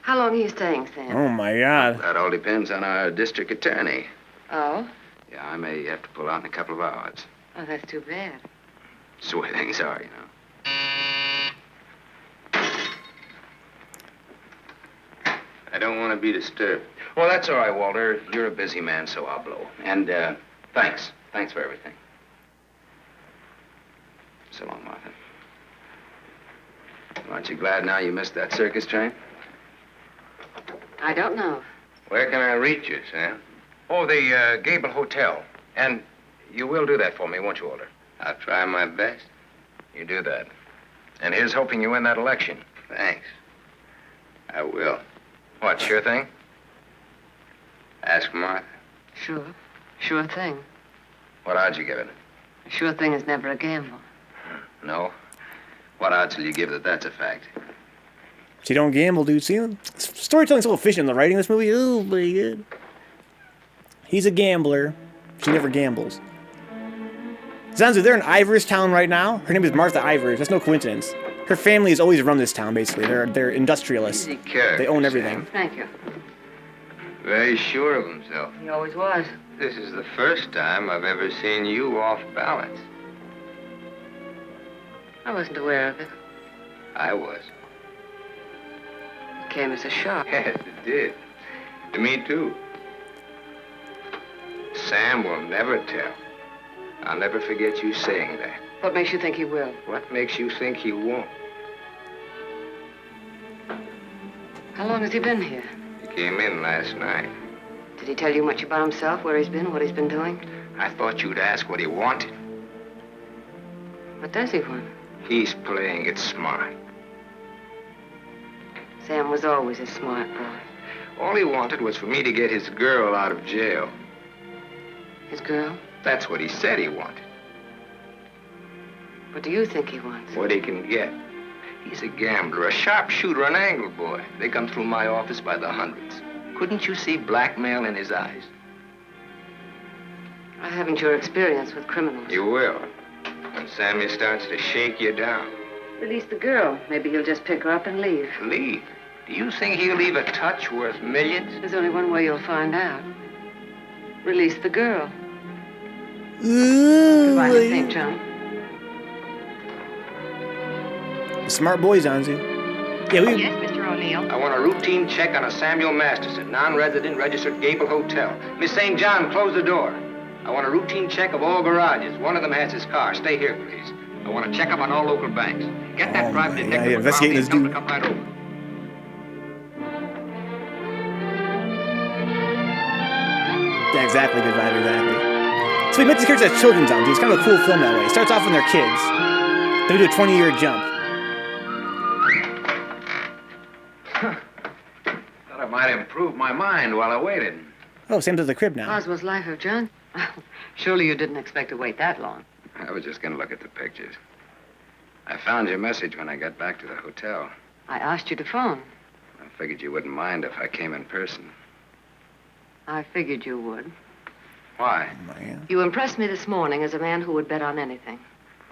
How long are you staying, Sam? Oh, my God. That all depends on our district attorney. Oh? Yeah, I may have to pull out in a couple of hours. Oh, that's too bad. It's the way things are, you know. I don't want to be disturbed. Well, that's all right, Walter. You're a busy man, so I'll blow. And, thanks. Thanks for everything. So long, Martha. Aren't you glad now you missed that circus train? I don't know. Where can I reach you, Sam? Oh, the, Gable Hotel. And you will do that for me, won't you, Walter? I'll try my best. You do that. And here's hoping you win that election. Thanks. I will. What, sure thing? Ask Martha. Sure. Sure thing. What odds you give it? A sure thing is never a gamble. No? What odds will you give that that's a fact? She don't gamble, dude. See, storytelling's a little efficient in the writing of this movie. Oh, pretty good. He's a gambler. She never gambles. Zanzu, they're in Ivers town right now. Her name is Martha Ivers. That's no coincidence. Her family has always run this town, basically. They're industrialists. They own everything. Thank you. Very sure of himself. He always was. This is the first time I've ever seen you off balance. I wasn't aware of it. I was. It came as a shock. Yes, it did. To me, too. Sam will never tell. I'll never forget you saying that. What makes you think he will? What makes you think he won't? How long has he been here? He came in last night. Did he tell you much about himself, where he's been, what he's been doing? I thought you'd ask what he wanted. What does he want? He's playing it smart. Sam was always a smart boy. All he wanted was for me to get his girl out of jail. His girl? That's what he said he wanted. What do you think he wants? What he can get. He's a gambler, a sharpshooter, an angle boy. They come through my office by the hundreds. Couldn't you see blackmail in his eyes? I haven't your experience with criminals. You will. When Sammy starts to shake you down. Release the girl. Maybe he'll just pick her up and leave. Leave? Do you think he'll leave a touch worth millions? There's only one way you'll find out. Release the girl. Ooh. Goodbye, to St. John. Smart boys, Anzu. Yeah, we. Yes, Mr. O'Neill. I want a routine check on a Samuel Masterson, non-resident, registered Gable Hotel. Miss St. John, close the door. I want a routine check of all garages. One of them has his car. Stay here, please. I want to check up on all local banks. Get that private detective. Yeah, investigating this dude. Come right over. Yeah, exactly, good vibe, exactly. So we met these characters as children's Anzu. It's kind of a cool film that way. It starts off when they're kids. Then we do a 20-year jump. Thought I might improve my mind while I waited. Oh, Sam's at the crib now. Boswell's Life of John? Surely you didn't expect to wait that long. I was just going to look at the pictures. I found your message when I got back to the hotel. I asked you to phone. I figured you wouldn't mind if I came in person. I figured you would. Why? Man. You impressed me this morning as a man who would bet on anything.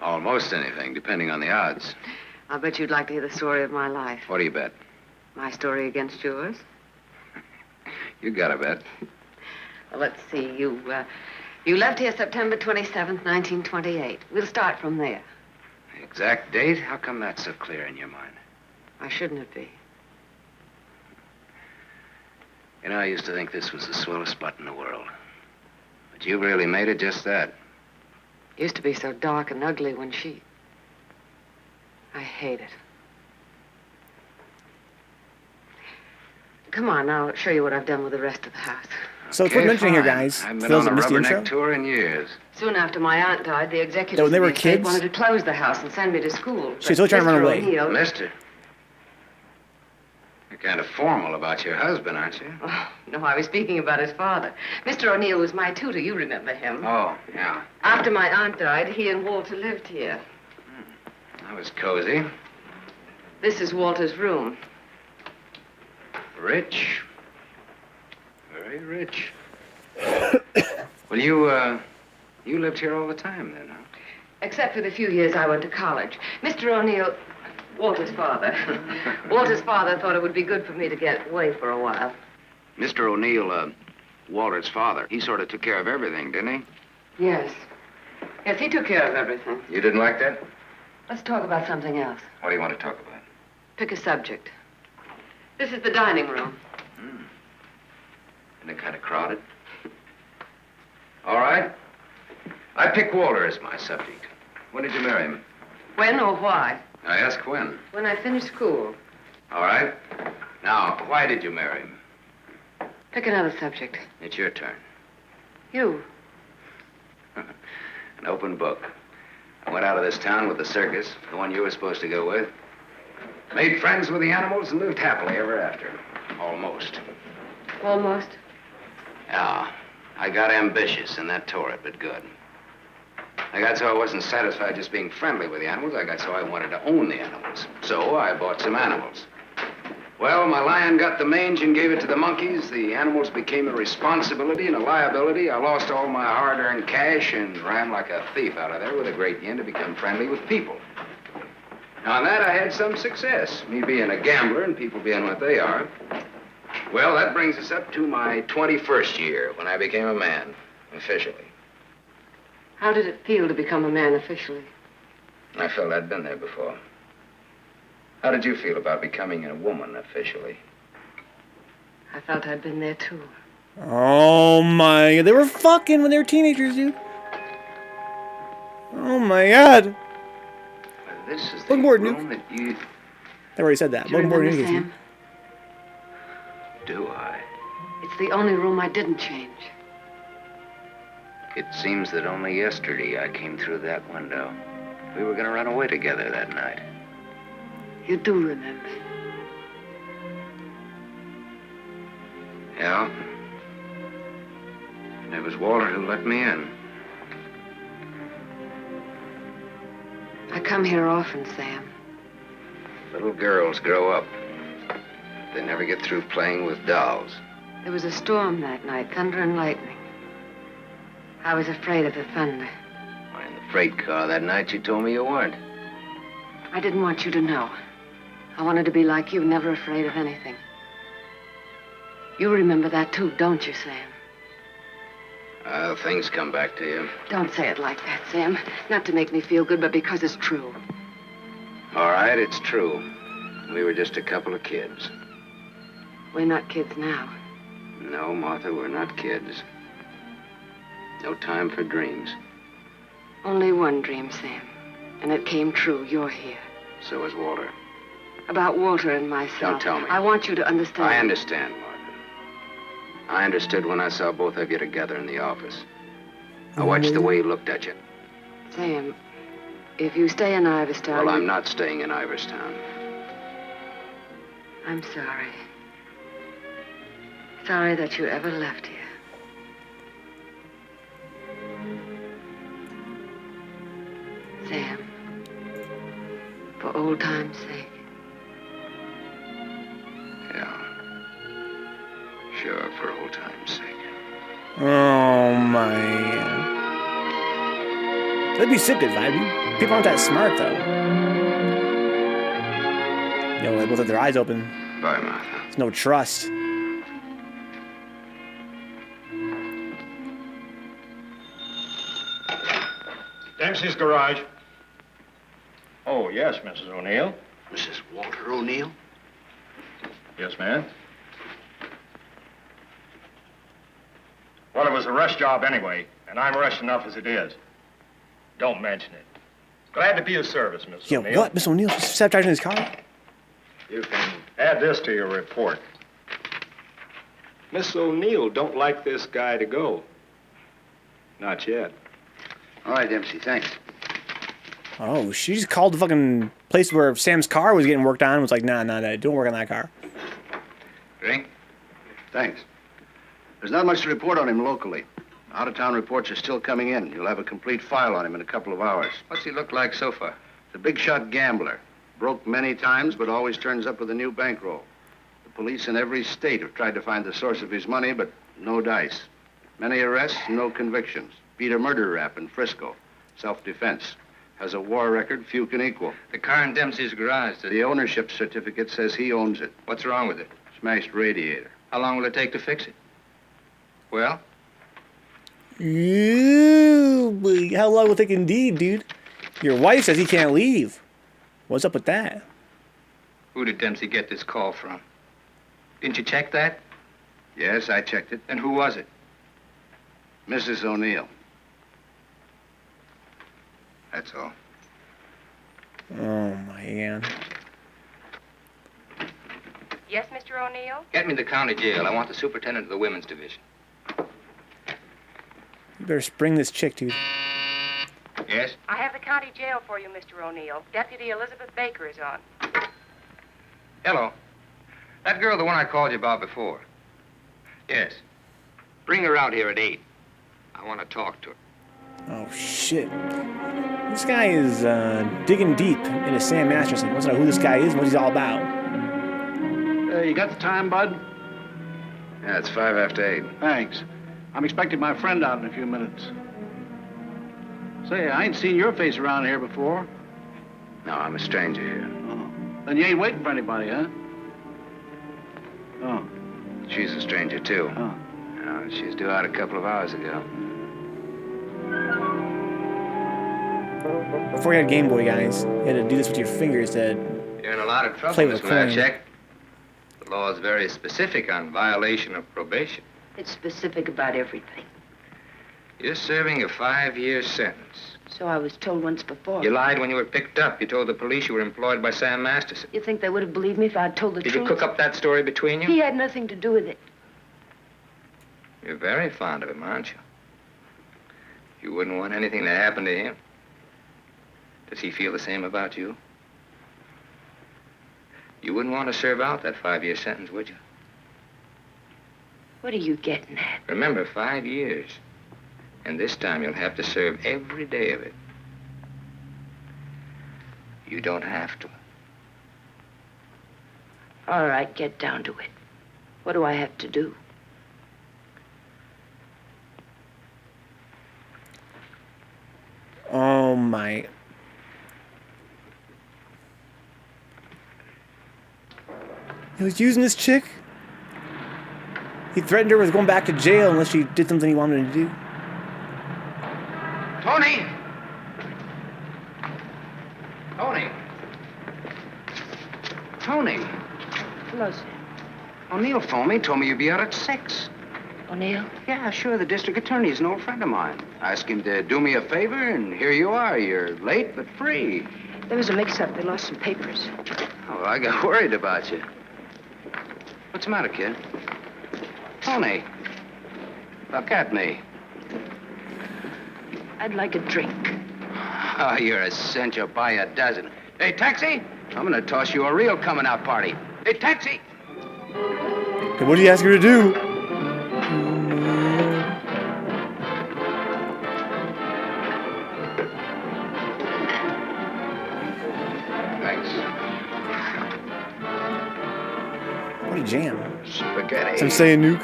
Almost anything, depending on the odds. I'll bet you'd like to hear the story of my life. What do you bet? My story against yours. You got a bet. Well, let's see. You left here September 27th, 1928. We'll start from there. The exact date? How come that's so clear in your mind? Why shouldn't it be? You know, I used to think this was the swellest spot in the world. But you really made it just that. Used to be so dark and ugly when she... I hate it. Come on, I'll show you what I've done with the rest of the house. So it's worth mentioning here, guys. I've been Phil's on a missed the intro. rubberneck tour in years. Soon after my aunt died, the executives when they of were the estate kids? wanted to close the house and send me to school. She's always trying to run Mr. away. O'Neill- Mister, you're kind of formal about your husband, aren't you? Oh, no, I was speaking about his father. Mr. O'Neill was my tutor. You remember him. Oh, yeah. After my aunt died, he and Walter lived here. That was cozy. This is Walter's room. Rich. Very rich. Well, you lived here all the time then, huh? Except for the few years I went to college. Mr. O'Neill, Walter's father. Walter's father thought it would be good for me to get away for a while. Mr. O'Neill, Walter's father, he sort of took care of everything, didn't he? Yes. Yes, he took care of everything. You didn't like that? Let's talk about something else. What do you want to talk about? Pick a subject. This is the dining room. Isn't it kind of crowded? All right. I pick Walter as my subject. When did you marry him? When or why? I ask when. When I finished school. All right. Now, why did you marry him? Pick another subject. It's your turn. You. An open book. I went out of this town with the circus, the one you were supposed to go with. Made friends with the animals and lived happily ever after. Almost. Almost? Yeah. I got ambitious, and that tore it, but good. I got so I wasn't satisfied just being friendly with the animals. I got so I wanted to own the animals. So I bought some animals. Well, my lion got the mange and gave it to the monkeys. The animals became a responsibility and a liability. I lost all my hard-earned cash and ran like a thief out of there with a great yen to become friendly with people. Now, on that, I had some success, me being a gambler and people being what they are. Well, that brings us up to my 21st year, when I became a man, officially. How did it feel to become a man officially? I felt I'd been there before. How did you feel about becoming a woman officially? I felt I'd been there, too. Oh my, they were fucking when they were teenagers, dude. Oh my god. Well, this is the Welcome aboard, room Nuke. that you... They already said that. Do you Welcome aboard, remember, Nuke. Sam? Do I? It's the only room I didn't change. It seems that only yesterday I came through that window. We were going to run away together that night. You do remember. Yeah. And it was Walter who let me in. I come here often, Sam. Little girls grow up. They never get through playing with dolls. There was a storm that night, thunder and lightning. I was afraid of the thunder. In the freight car that night, you told me you weren't. I didn't want you to know. I wanted to be like you, never afraid of anything. You remember that too, don't you, Sam? Things come back to you. Don't say it like that, Sam. Not to make me feel good, but because it's true. All right, it's true. We were just a couple of kids. We're not kids now. No, Martha, we're not kids. No time for dreams. Only one dream, Sam. And it came true. You're here. So is Walter. About Walter and myself. Don't tell me. I want you to understand. I understand, Martha. I understood when I saw both of you together in the office. I watched the way he looked at you. Sam, if you stay in Iverstown... Well, I'm not staying in Iverstown. I'm sorry. Sorry that you ever left here. Sam, for old time's sake. Yeah. Sure, for old time's sake. Oh, man. That'd be sipped it, Vibey. People aren't that smart, though. Yo, they both have their eyes open. Bye, Martha. There's no trust. Dempsey's garage. Oh, yes, Mrs. O'Neill. Mrs. Walter O'Neill? Yes, ma'am. Well, it was a rush job anyway, and I'm rushed enough as it is. Don't mention it. Glad to be of service, Mrs. Yo, O'Neill. what? Miss O'Neill just sabotaging his car? You can add this to your report. Miss O'Neill don't like this guy to go. Not yet. All right, Dempsey, thanks. Oh, she just called the fucking place where Sam's car was getting worked on and was like, nah, don't work on that car. Drink? Thanks. There's not much to report on him locally. Out-of-town reports are still coming in. You'll have a complete file on him in a couple of hours. What's he look like so far? The big-shot gambler. Broke many times, but always turns up with a new bankroll. The police in every state have tried to find the source of his money, but no dice. Many arrests, no convictions. Beat a murder rap in Frisco. Self-defense. Has a war record few can equal. The car in Dempsey's garage. The ownership certificate says he owns it. What's wrong with it? Smashed radiator. How long will it take to fix it? Well? Ew, how long will it take indeed, dude? Your wife says he can't leave. What's up with that? Who did Dempsey get this call from? Didn't you check that? Yes, I checked it. And who was it? Mrs. O'Neill. That's all. Oh, man. Yes, Mr. O'Neill? Get me the county jail. I want the superintendent of the women's division. You better spring this chick, dude. Yes? I have the county jail for you, Mr. O'Neill. Deputy Elizabeth Baker is on. Hello. That girl, the one I called you about before. Yes. Bring her out here at 8. I want to talk to her. Oh, shit. This guy is digging deep into Sam Masterson. Wants to know who this guy is and what he's all about. You got the time, bud? Yeah, it's 5 after 8. Thanks. I'm expecting my friend out in a few minutes. Say, I ain't seen your face around here before. No, I'm a stranger here. Oh. Then you ain't waiting for anybody, huh? Oh. She's a stranger, too. Oh. She's due out a couple of hours ago. Before you had Game Boy, guys, you had to do this with your fingers to You're in a lot of trouble, play Miss with a coin. Mavchek. The law is very specific on violation of probation. It's specific about everything. You're serving a 5-year sentence. So I was told once before. You lied when you were picked up. You told the police you were employed by Sam Masterson. You think they would have believed me if I'd told the Did truth? you cook up that story between you? He had nothing to do with it. You're very fond of him, aren't you? You wouldn't want anything to happen to him. Does he feel the same about you? You wouldn't want to serve out that 5-year sentence, would you? What are you getting at? Remember, 5 years. And this time you'll have to serve every day of it. You don't have to. All right, get down to it. What do I have to do? Oh my. He was using this chick? He threatened her with going back to jail unless she did something he wanted to do. Tony! Tony! Tony! Hello, sir. O'Neill phoned me, told me you'd be out at 6. O'Neill? Yeah, sure. The district attorney's an old friend of mine. I asked him to do me a favor, and here you are. You're late, but free. There was a mix-up. They lost some papers. Oh, I got worried about you. What's the matter, kid? Tony, look at me. I'd like a drink. Oh, you're a cinch. You'll buy a dozen. Hey, taxi! I'm gonna toss you a real coming-out party. Hey, taxi! Hey, what do you ask her to do? Thanks. What a jam. Spaghetti. Some say a nuke.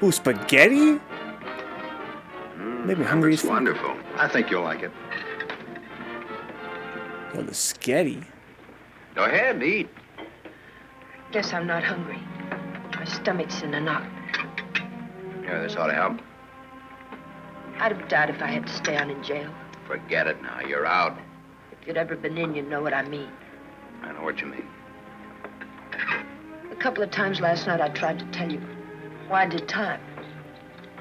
Ooh, spaghetti? Made me hungry as fuck. Wonderful. I think you'll like it. Yo, the sketty. Go ahead, eat. Guess I'm not hungry. My stomach's in a knot. Here, this ought to help. I'd have died if I had to stay on in jail. Forget it now. You're out. If you'd ever been in, you'd know what I mean. I know what you mean. A couple of times last night I tried to tell you why I did time.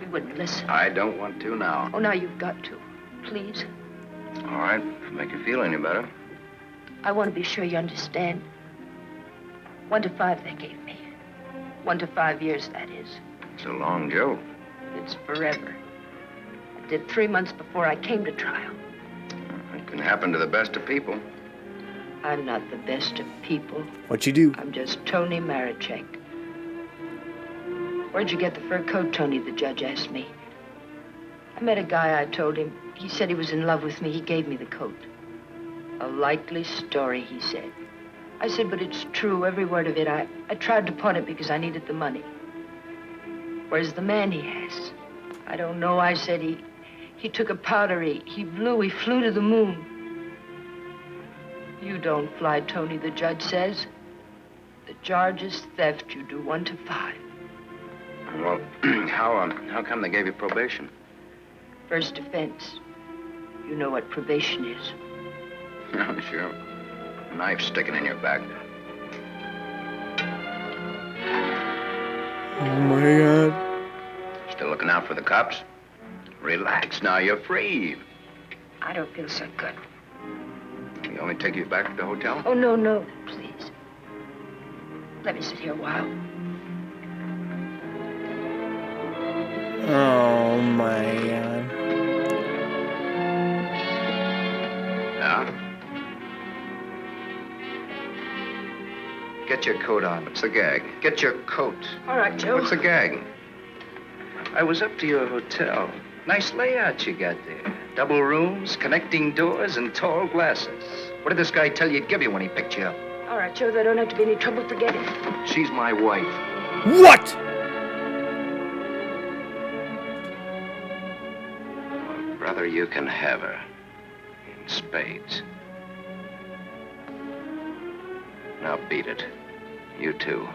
You wouldn't listen. I don't want to now. Oh, now you've got to. Please. All right, if it make you feel any better. I want to be sure you understand. 1 to 5 they gave me. 1 to 5 years, that is. It's a long joke. It's forever. I did 3 months before I came to trial. It can happen to the best of people. I'm not the best of people. What you do? I'm just Tony Marichek. Where'd you get the fur coat, Tony? The judge asked me. I met a guy, I told him. He said he was in love with me. He gave me the coat. A likely story, he said. I said, but it's true, every word of it. I tried to pawn it because I needed the money. Where's the man he has? I don't know, I said. He took a powder, he flew to the moon. You don't fly, Tony, the judge says. The charge is theft. You do 1 to 5. Well, how come they gave you probation? First offense. You know what probation is. Yeah, sure. A knife sticking in your back. Oh my God. Still looking out for the cops? Relax now, you're free. I don't feel so good. You want me to take you back to the hotel? Oh, no, please. Let me sit here a while. Oh my God. Now? Get your coat on. What's the gag? Get your coat. All right, Joe. What's the gag? I was up to your hotel. Nice layout you got there. Double rooms, connecting doors, and tall glasses. What did this guy tell you he'd give you when he picked you up? All right, Joe, there don't have to be any trouble forgetting. She's my wife. What? Well, brother, you can have her. In spades. Now beat it. You too.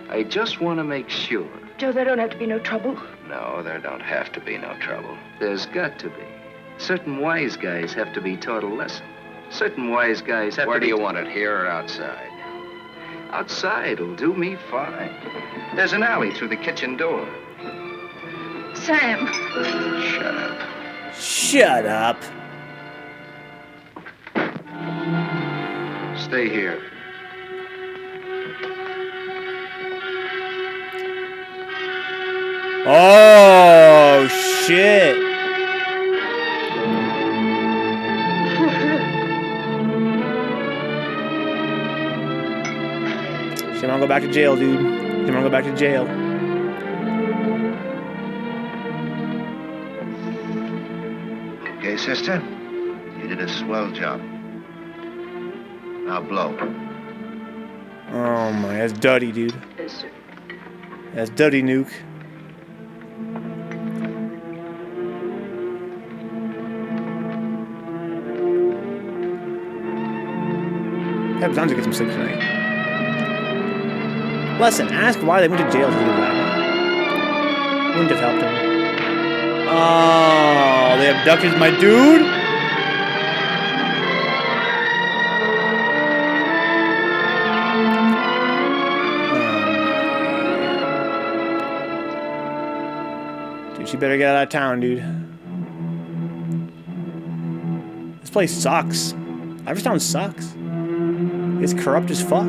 I just want to make sure. Joe, there don't have to be no trouble. No, there don't have to be no trouble. There's got to be. Certain wise guys have to be taught a lesson. Certain wise guys have to be... Where do you want it, here or outside? Outside'll do me fine. There's an alley through the kitchen door. Sam. Shut up. Shut up. Stay here. Oh, shit. She wanna go back to jail, dude. She wanna go back to jail. Okay, sister? You did a swell job. Now blow. Oh my, that's Duddy, dude. Yes, sir. That's Duddy Nuke. Have time to get some sleep tonight. Lesson, ask why they went to jail to do that. Wouldn't have helped him. Oh, they abducted my dude? Dude, she better get out of town, dude. This place sucks. Iverstown sucks. It's corrupt as fuck.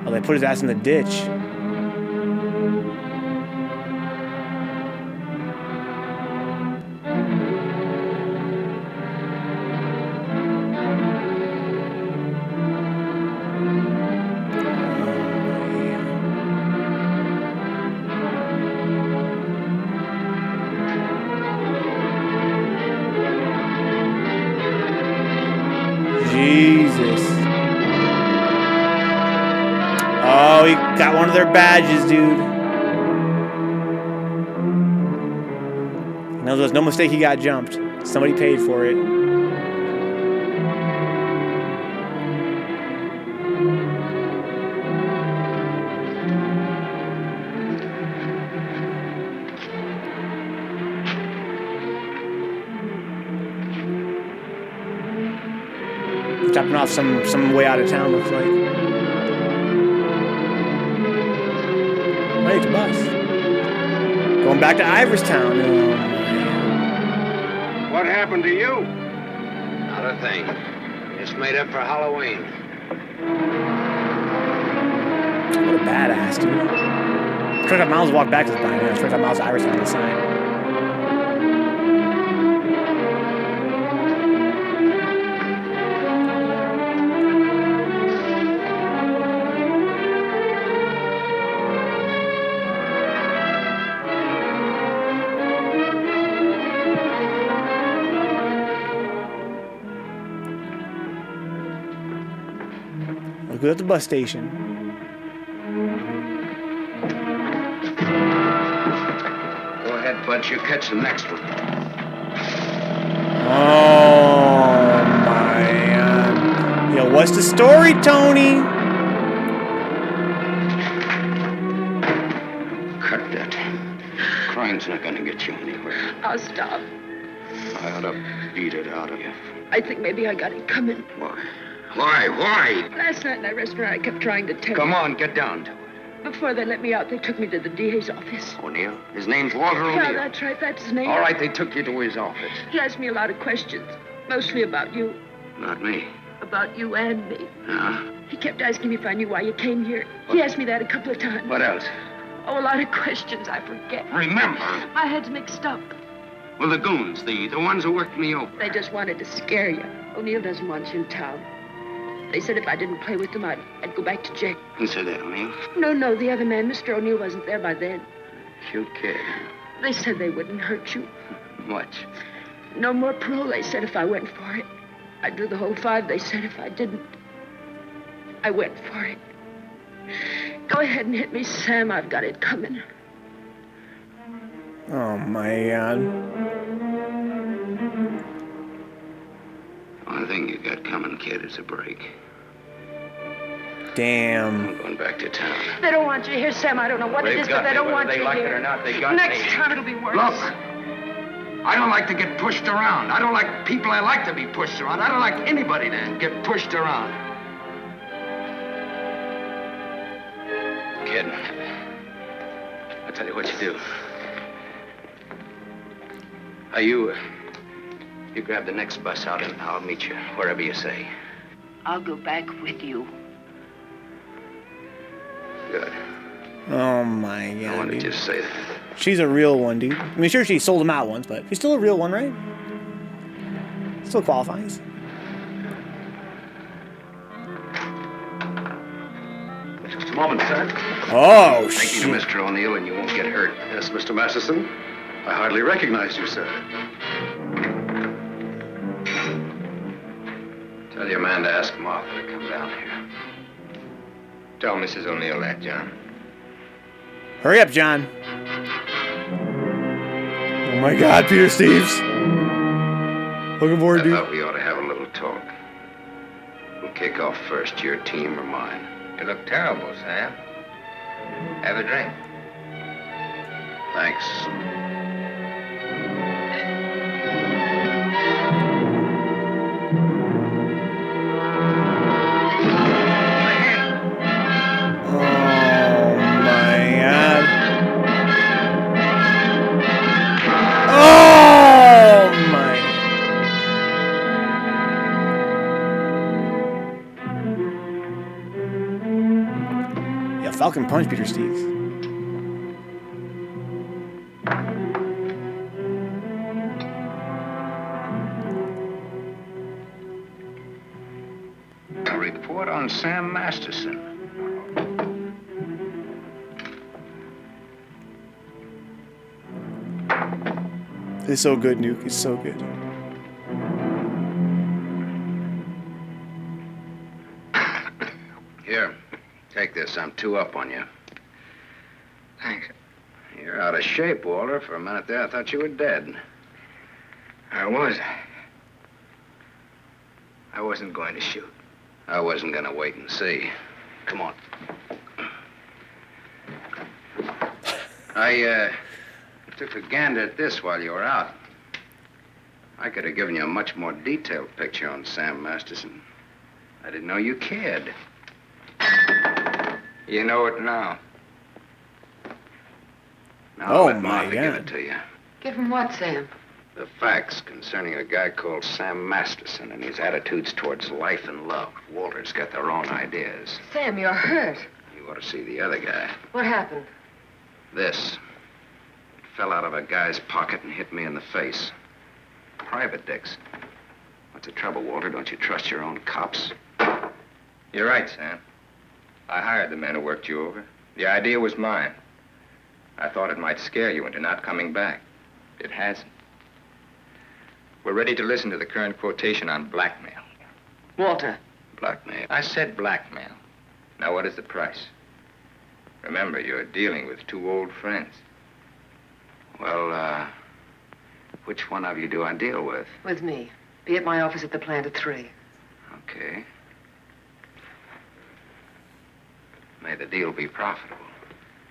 Oh, they put his ass in the ditch. Jesus. Oh, he got one of their badges, dude. No, there's no mistake he got jumped. Somebody paid for it. Dropping off some way out of town, looks like. Hey, it's a bus. Going back to Iverstown. What happened to you? Not a thing. Just made up for Halloween. What a badass, dude. 25 miles walk back to the pine. 25 miles to Iverstown on the sign. Look at the bus station. Go ahead, Bud. You catch the next one. Oh, man. Yo, what's the story, Tony? Cut that. Crime's not gonna get you anywhere. I'll stop. I ought to beat it out of you. I think maybe I got it coming. Why? Why? Last night in that restaurant, I kept trying to tell Come you. on, get down to it. Before they let me out, they took me to the DA's office. O'Neill? His name's Walter O'Neill. Yeah, that's right. That's his name. All right, they took you to his office. He asked me a lot of questions, mostly about you. Not me. About you and me. Huh? He kept asking me if I knew why you came here. He asked me that a couple of times. What else? Oh, a lot of questions I forget. Remember. My head's mixed up. Well, the goons, the ones who worked me over. They just wanted to scare you. O'Neill doesn't want you in town. They said if I didn't play with them, I'd go back to jail. Who said that, O'Neill? No, the other man, Mr. O'Neill, wasn't there by then. Cute kid. They said they wouldn't hurt you. Much. No more parole, they said, if I went for it. I'd do the whole 5, they said, if I didn't. I went for it. Go ahead and hit me, Sam. I've got it coming. Oh, my God. One thing you got coming, kid, is a break. Damn. I'm going back to town. They don't want you here, Sam. I don't know what it is, but they don't want you here. Whether they like it or not, they got me. Next time it'll be worse. Look, I don't like to get pushed around. I don't like people I like to be pushed around. I don't like anybody to get pushed around. Kid, I'll tell you what you do. You grab the next bus out and I'll meet you wherever you say. I'll go back with you. Good. Oh, my God. I wanted to dude. just say that. She's a real one, dude. I mean, sure, she sold him out once, but she's still a real one, right? Still qualifies. Moment, sir. Oh, Take shit. me to Mr. O'Neill and you won't get hurt. Yes, Mr. Masterson. I hardly recognize you, sir. Tell your man to ask Martha to come down here. Tell Mrs. O'Neill that, John. Hurry up, John. Oh my God, Peter Steves. Looking forward, I dude. thought we ought to have a little talk. We'll kick off first, your team or mine. You look terrible, Sam. Have a drink. Thanks. Oh my God. Oh my. Yeah, Falcon Punch, Peter Steves. A report on Sam Masterson. He's so good, Nuke. He's so good. Here, take this. I'm 2 up on you. Thanks. You're out of shape, Walter. For a minute there, I thought you were dead. I was. I wasn't going to shoot. I wasn't gonna wait and see. Come on. I took a gander at this while you were out. I could have given you a much more detailed picture on Sam Masterson. I didn't know you cared. You know it now. Now, Oh, let my Martha give God. it to you. Give him what, Sam? The facts concerning a guy called Sam Masterson and his attitudes towards life and love. Walter's got their own ideas. Sam, you're hurt. You ought to see the other guy. What happened? This. It fell out of a guy's pocket and hit me in the face. Private dicks. What's the trouble, Walter? Don't you trust your own cops? You're right, Sam. I hired the men who worked you over. The idea was mine. I thought it might scare you into not coming back. It hasn't. We're ready to listen to the current quotation on blackmail. Walter. Blackmail. I said blackmail. Now, what is the price? Remember, you're dealing with 2 old friends. Well, which one of you do I deal with? With me. Be at my office at the plant at 3. Okay. May the deal be profitable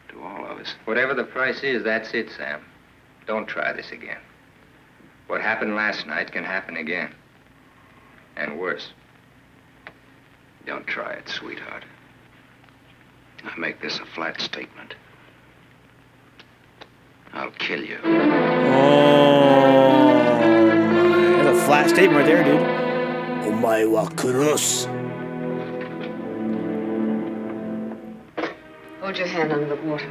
to all of us. Whatever the price is, that's it, Sam. Don't try this again. What happened last night can happen again. And worse. Don't try it, sweetheart. I make this a flat statement. I'll kill you. Oh my. That's a flat statement right there, dude. Omae wa kurosu. Hold your hand under the water.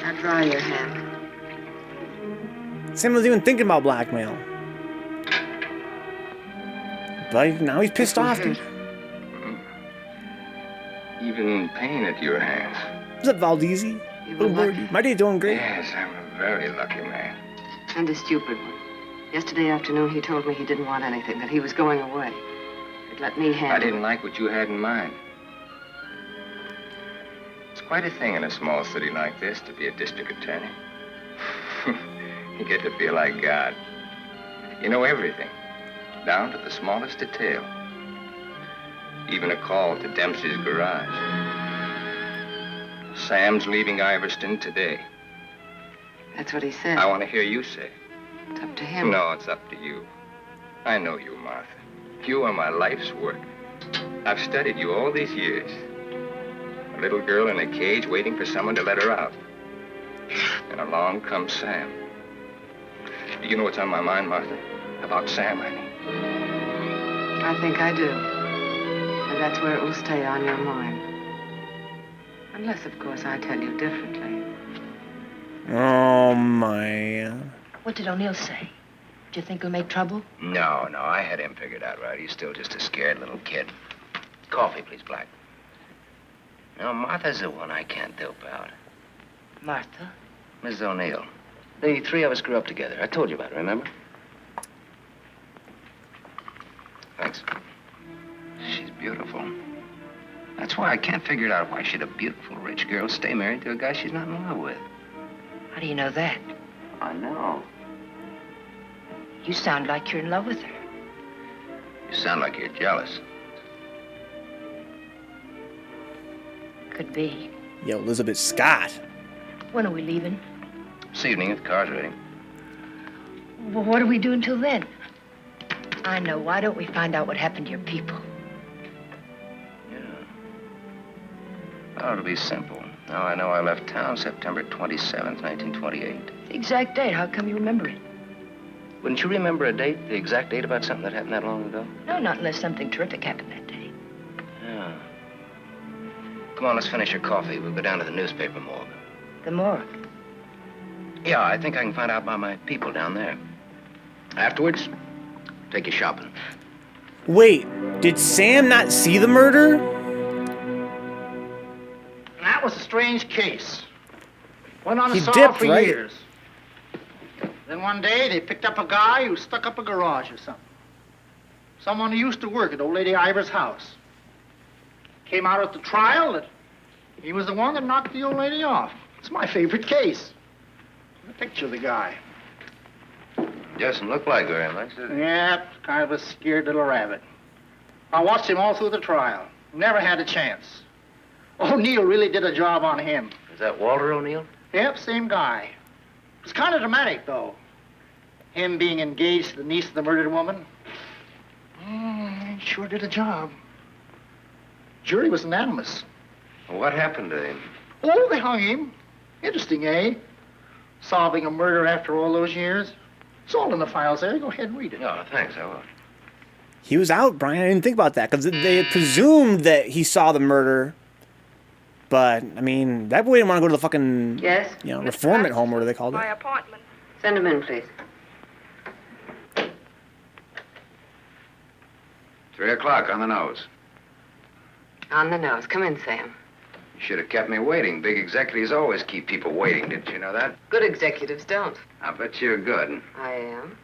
Now dry your hand. Sam wasn't even thinking about blackmail. But now he's pissed off, dude. Even pain at your hands. What's up, Valdezi? Oh, Lordy. My day's doing great. Yes, I'm a very lucky man. And a stupid one. Yesterday afternoon, he told me he didn't want anything, that he was going away. He'd let me handle I didn't like what you had in mind. It's quite a thing in a small city like this to be a district attorney. You get to feel like God. You know everything, down to the smallest detail. Even a call to Dempsey's garage. Sam's leaving Iverston today. That's what he said. I want to hear you say. It's up to him. No, it's up to you. I know you, Martha. You are my life's work. I've studied you all these years. A little girl in a cage waiting for someone to let her out. And along comes Sam. Do you know what's on my mind, Martha? About Sam, I mean. I think I do. And that's where it will stay on your mind. Unless, of course, I tell you differently. Oh, my. What did O'Neill say? Do you think he'll make trouble? No, I had him figured out right. He's still just a scared little kid. Coffee, please, Black. No, Martha's the one I can't dope out. Martha? Mrs. O'Neill. The three of us grew up together. I told you about it, remember? Thanks. She's beautiful. That's why I can't figure it out why should a beautiful rich girl stay married to a guy she's not in love with. How do you know that? I know. You sound like you're in love with her. You sound like you're jealous. Could be. Yo, Elizabeth Scott. When are we leaving? This evening, if the car's ready. Well, what do we do until then? I know. Why don't we find out what happened to your people? Oh, it'll be simple. Now I know I left town September 27th, 1928. The exact date. How come you remember it? Wouldn't you remember a date, the exact date about something that happened that long ago? No, not unless something terrific happened that day. Yeah. Come on, let's finish your coffee. We'll go down to the newspaper morgue. The morgue? Yeah, I think I can find out about my people down there. Afterwards, take you shopping. Wait, did Sam not see the murder? That was a strange case. Went He unsolved dipped, for right? years. Then one day they picked up a guy who stuck up a garage or something. Someone who used to work at old lady Ivers' house. Came out at the trial that he was the one that knocked the old lady off. It's my favorite case. A picture of the guy. Doesn't look like very much, does it? Yeah, kind of a scared little rabbit. I watched him all through the trial. Never had a chance. O'Neill really did a job on him. Is that Walter O'Neill? Yep, same guy. It was kind of dramatic, though. Him being engaged to the niece of the murdered woman. He sure did a job. Jury was unanimous. What happened to him? Oh, they hung him. Interesting, eh? Solving a murder after all those years. It's all in the files there. Go ahead and read it. No, thanks, I will. He was out, Brian. I didn't think about that because they had presumed that he saw the murder. But, I mean, that boy didn't want to go to the fucking, Yes? reformant home, or what do they call My it? appointment. Send him in, please. 3 o'clock on the nose. On the nose. Come in, Sam. You should have kept me waiting. Big executives always keep people waiting. Didn't you know that? Good executives don't. I bet you're good. I am.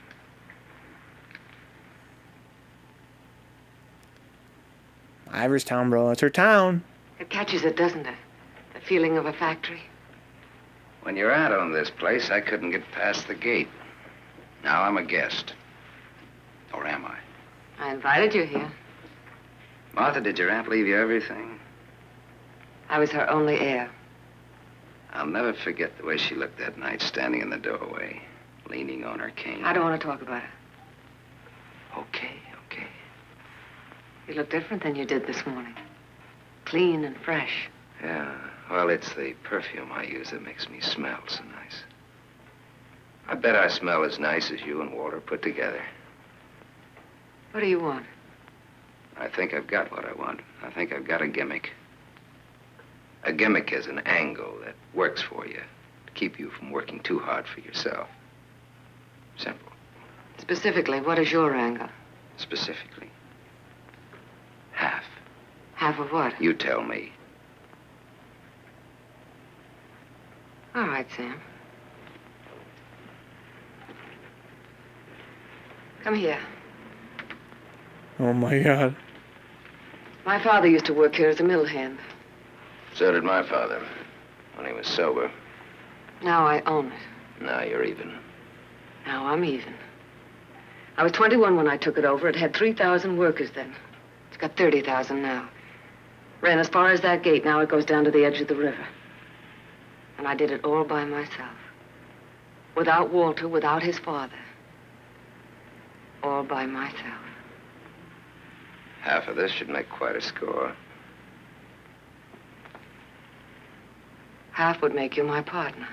Ivers town, bro. It's her town. It catches it, doesn't it? The feeling of a factory. When you're out on this place, I couldn't get past the gate. Now I'm a guest. Or am I? I invited you here. Martha, did your aunt leave you everything? I was her only heir. I'll never forget the way she looked that night, standing in the doorway, leaning on her cane. I don't want to talk about it. Okay. You look different than you did this morning. Clean and fresh. Yeah, well, it's the perfume I use that makes me smell so nice. I bet I smell as nice as you and Walter put together. What do you want? I think I've got what I want. I think I've got a gimmick. A gimmick is an angle that works for you to keep you from working too hard for yourself. Simple. Specifically, what is your angle? Specifically. Half. Half of what? You tell me. All right, Sam. Come here. Oh, my God. My father used to work here as a mill hand. So did my father, when he was sober. Now I own it. Now you're even. Now I'm even. I was 21 when I took it over. It had 3,000 workers then. It's got 30,000 now. Ran as far as that gate. Now it goes down to the edge of the river. And I did it all by myself. Without Walter, without his father. All by myself. Half of this should make quite a score. Half would make you my partner.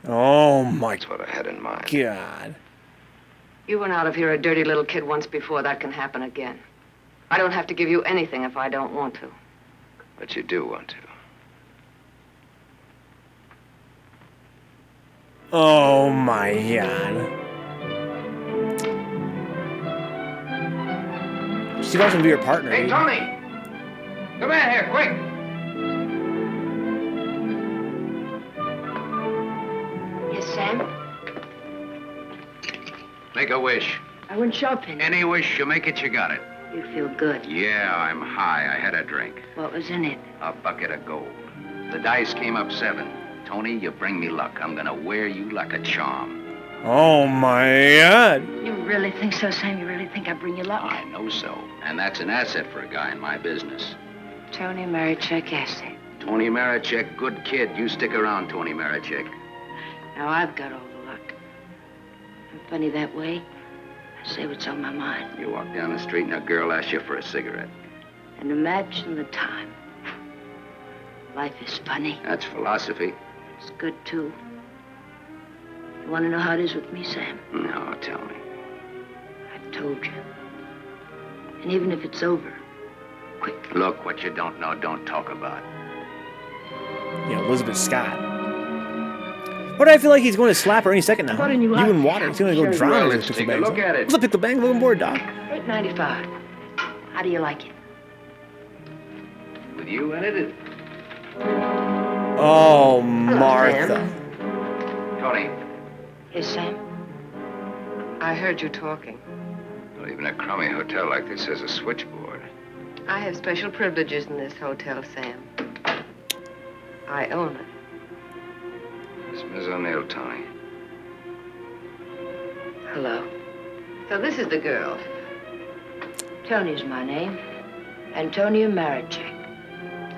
Oh, my That's what I had in mind. God. You went out of here a dirty little kid once before. That can happen again. I don't have to give you anything if I don't want to. But you do want to. Oh, my God. She wants him to be her partner. Hey, dude. Tony! Come in here, quick! Yes, Sam? Make a wish. I went shopping. Any wish, you make it, you got it. You feel good. Yeah, I'm high. I had a drink. What was in it? A bucket of gold. The dice came up 7. Tony, you bring me luck. I'm gonna wear you like a charm. Oh my God. You really think so, Sam? You really think I bring you luck? I know so. And that's an asset for a guy in my business. Tony Marichek asset. Tony Marichek, good kid. You stick around, Tony Marichek. Now I've got all the luck. I'm funny that way. I say what's on my mind. You walk down the street and a girl asks you for a cigarette. And imagine the time. Life is funny. That's philosophy. It's good, too. You want to know how it is with me, Sam? No, tell me. I've told you. And even if it's over, quick. Look, what you don't know, don't talk about. Yeah, Elizabeth Scott. What do I feel like he's going to slap her any second now? What a new You in outfit. water. He's going to go drown Well, her. let's take a look at it. What's up, Pickle Bang? Welcome aboard, Doc. $8.95. How do you like it? With you in it? Oh, Martha. Tony. Yes, Sam? I heard you talking. Well, even a crummy hotel like this has a switchboard. I have special privileges in this hotel, Sam. I own it. It's Miss O'Neill, Tony. Hello. So this is the girl. Tony's my name. Antonia Marichek.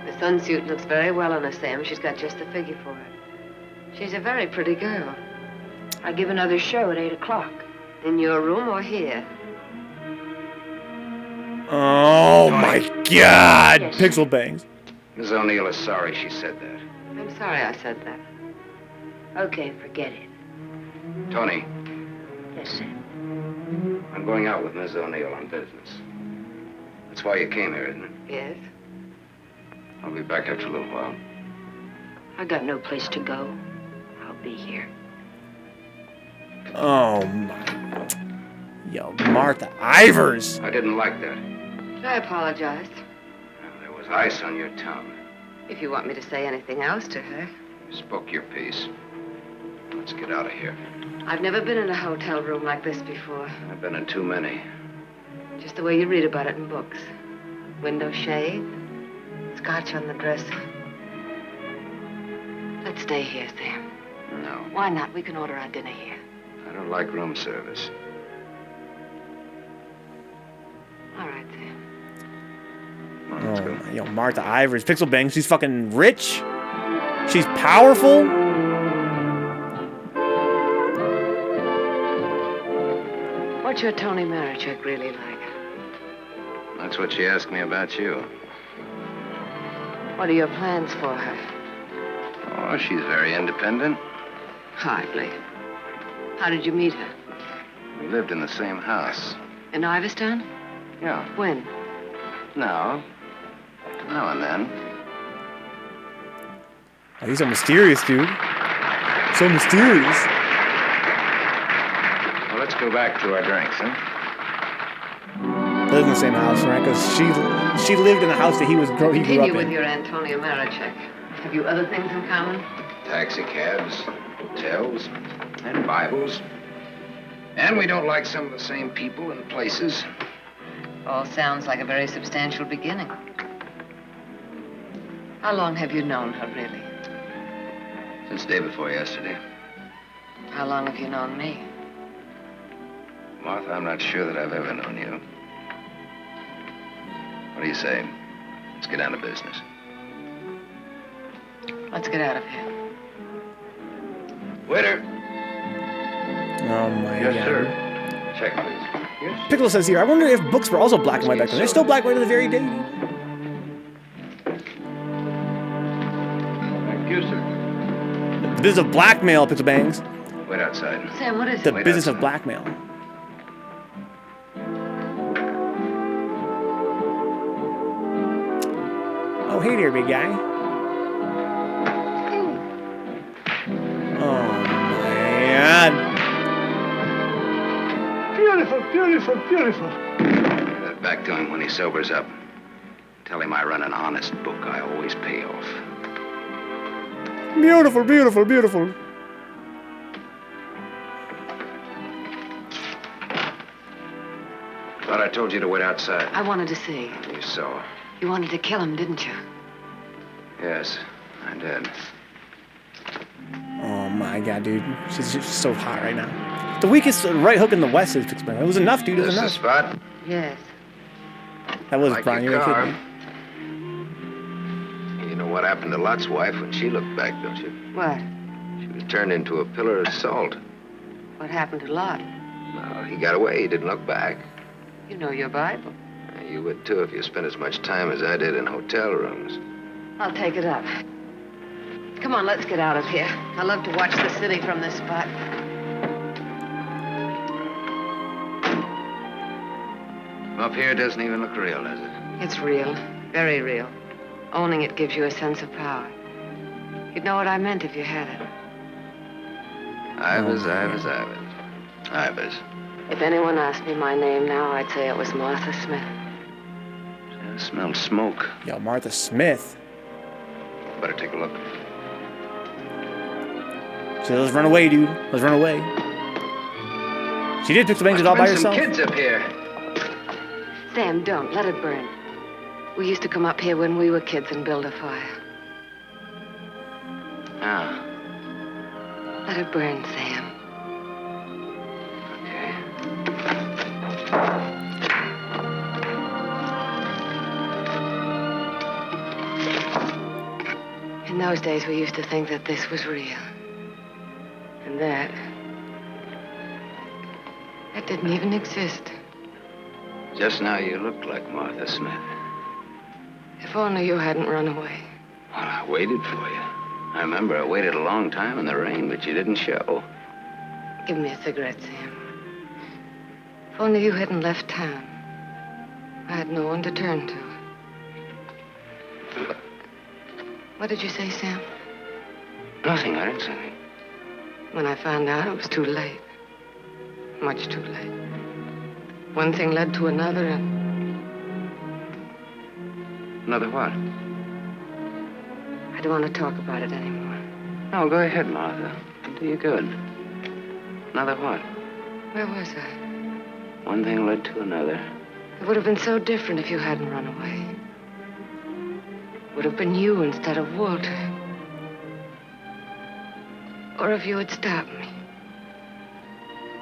The sunsuit looks very well on her, Sam. She's got just the figure for it. She's a very pretty girl. I give another show at 8 o'clock. In your room or here? Oh, my God. Pixel Bangs. Miss O'Neill is sorry she said that. I'm sorry I said that. Okay, forget it. Tony, Yes, Sam. I'm going out with Miss O'Neill on business. That's why you came here, isn't it? Yes? I'll be back after a little while. I got no place to go. I'll be here. Oh, my. Yo, Martha Ivers. I didn't like that. I apologize. There was ice on your tongue. If you want me to say anything else to her. You spoke your piece. Let's get out of here. I've never been in a hotel room like this before. I've been in too many. Just the way you read about it in books. Window shade, scotch on the dresser. Let's stay here, Sam. No, Why not? We can order our dinner here. I don't like room service. All right, Sam. Come on, let's go. Oh, yo, Martha Ivers. Pixel Bang. She's fucking rich. She's powerful. What's your Tony Marichek really like? That's what she asked me about you. What are your plans for her? Oh, she's very independent. Hardly. How did you meet her? We lived in the same house. In Iverstown? Yeah. When? Now and then. Oh, he's so mysterious, dude. So mysterious. Well, let's go back to our drinks, huh? Lived in the same house, right? Because she lived in the house that he grew up Continue with in. your Antonia Marichek. Have you other things in common? Taxi cabs, hotels, and Bibles. And we don't like some of the same people and places. All sounds like a very substantial beginning. How long have you known her, really? Since day before yesterday. How long have you known me? Martha, I'm not sure that I've ever known you. What do you say? Let's get down to business. Let's get out of here. Waiter. Oh, my Yes, God. sir. Check, please. Yes. Piccolo says here, I wonder if books were also black and white back then. They're still black and white to the very day. Thank you, sir. The business of blackmail, Pixel Bangs. Wait outside. Sam, what is The it? business of blackmail. Oh, hey there, big guy. Oh, man. Beautiful, beautiful, beautiful. That back to him when he sobers up. Tell him I run an honest book. I always pay off. Beautiful, beautiful, beautiful. Thought I told you to wait outside. I wanted to see. You saw. You wanted to kill him, didn't you? Yes, I did. Oh my god, dude. She's just so hot right now. The weakest right hook in the West is fixed. It was enough, dude. It was This enough. the spot? Yes. That was Like Brian. your You were car. kidding me. You know what happened to Lot's wife when she looked back, don't you? What? She was turned into a pillar of salt. What happened to Lot? Well, he got away. He didn't look back. You know your Bible. You would, too, if you spent as much time as I did in hotel rooms. I'll take it up. Come on, let's get out of here. I love to watch the city from this spot. Up here, it doesn't even look real, does it? It's real. Very real. Owning it gives you a sense of power. You'd know what I meant if you had it. Ivers. If anyone asked me my name now, I'd say it was Martha Smith. I smelled smoke. Yo, Martha Smith. Better take a look. So let's run away, dude. Let's run away. She did pick the bangs all by herself. Some kids up here. Sam, don't. Let it burn. We used to come up here when we were kids and build a fire. Ah. Let it burn, Sam. In those days, we used to think that this was real. And that didn't even exist. Just now, you looked like Martha Smith. If only you hadn't run away. Well, I waited for you. I remember I waited a long time in the rain, but you didn't show. Give me a cigarette, Sam. If only you hadn't left town. I had no one to turn to. What did you say, Sam? Nothing, I didn't say anything. When I found out, it was too late. Much too late. One thing led to another, and... Another what? I don't want to talk about it anymore. No, go ahead, Martha. It'll do you good. Another what? Where was I? One thing led to another. It would have been so different if you hadn't run away. It would have been you instead of Walter. Or if you had stopped me.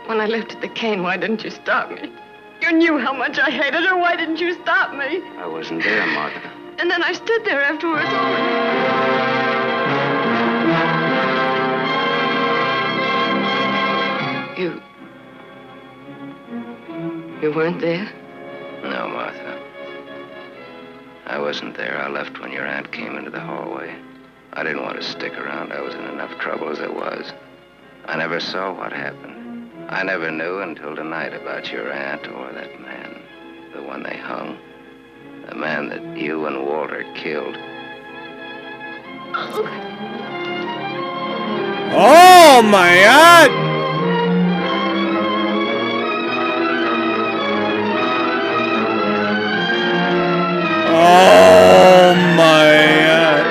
When I lifted the cane, why didn't you stop me? You knew how much I hated her. Why didn't you stop me? I wasn't there, Martha. And then I stood there afterwards. You weren't there? No, Martha. I wasn't there. I left when your aunt came into the hallway. I didn't want to stick around. I was in enough trouble as it was. I never saw what happened. I never knew until tonight about your aunt or that man. The one they hung. The man that you and Walter killed. Oh my God! Oh my God!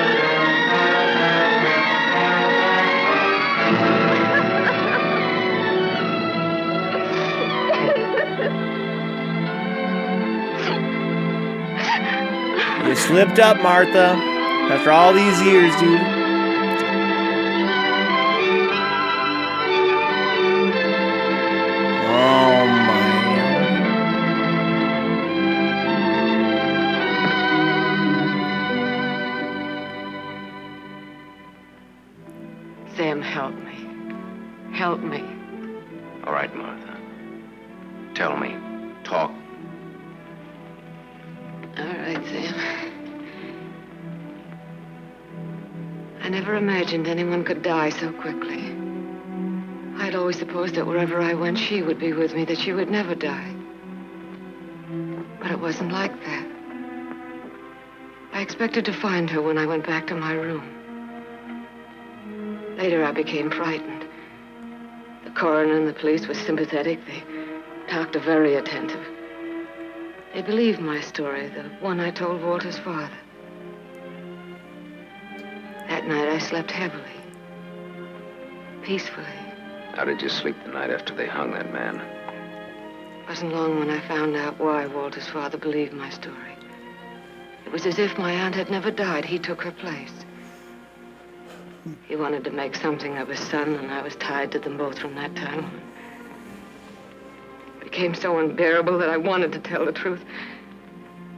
You slipped up, Martha. After all these years, dude. Oh my God. Sam, help me. Help me. All right, Martha. Tell me. Talk. All right, Sam. I never imagined anyone could die so quickly. I'd always supposed that wherever I went, she would be with me, that she would never die. But it wasn't like that. I expected to find her when I went back to my room. Later, I became frightened. The coroner and the police were sympathetic. They talked very attentive. They believed my story, the one I told Walter's father. That night I slept heavily, peacefully. How did you sleep the night after they hung that man? It wasn't long when I found out why Walter's father believed my story. It was as if my aunt had never died. He took her place. He wanted to make something of his son, and I was tied to them both from that time on. It became so unbearable that I wanted to tell the truth.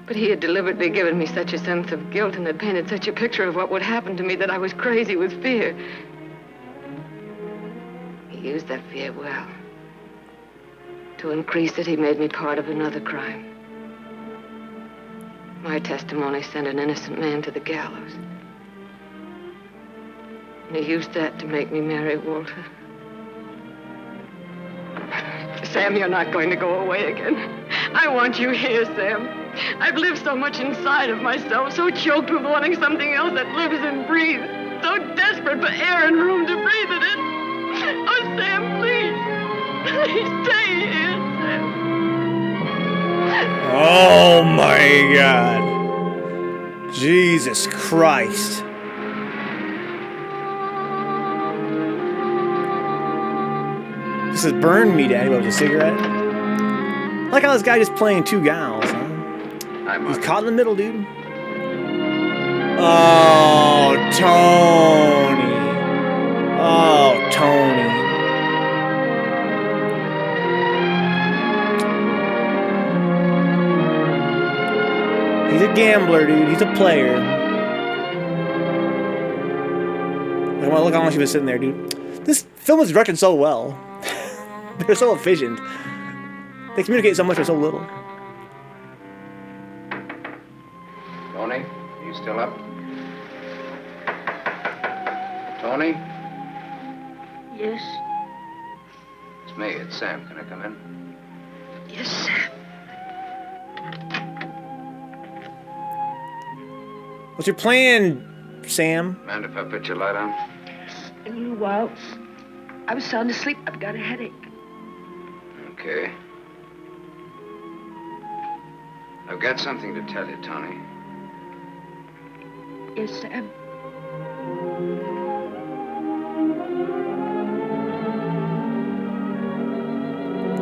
But he had deliberately given me such a sense of guilt and had painted such a picture of what would happen to me that I was crazy with fear. He used that fear well. To increase it, he made me part of another crime. My testimony sent an innocent man to the gallows. And he used that to make me marry Walter. Sam, you're not going to go away again. I want you here, Sam. I've lived so much inside of myself, so choked with wanting something else that lives and breathes, so desperate for air and room to breathe it in. Oh, Sam, please. Please stay here, Sam. Oh my God. Jesus Christ. This has burned me, Daddy. What was a cigarette? I like how this guy just playing two gals, huh? He's caught in the middle, dude. Oh, Tony. Oh, Tony. He's a gambler, dude. He's a player. Look how long she was sitting there, dude. This film is directed so well. They're so efficient. They communicate so much for so little. Tony, are you still up? Tony? Yes? It's me, it's Sam. Can I come in? Yes, Sam. What's your plan, Sam? Mind if I put your light on? In a little while. I was sound asleep. I've got a headache. Okay. I've got something to tell you, Tony. Yes, Sam.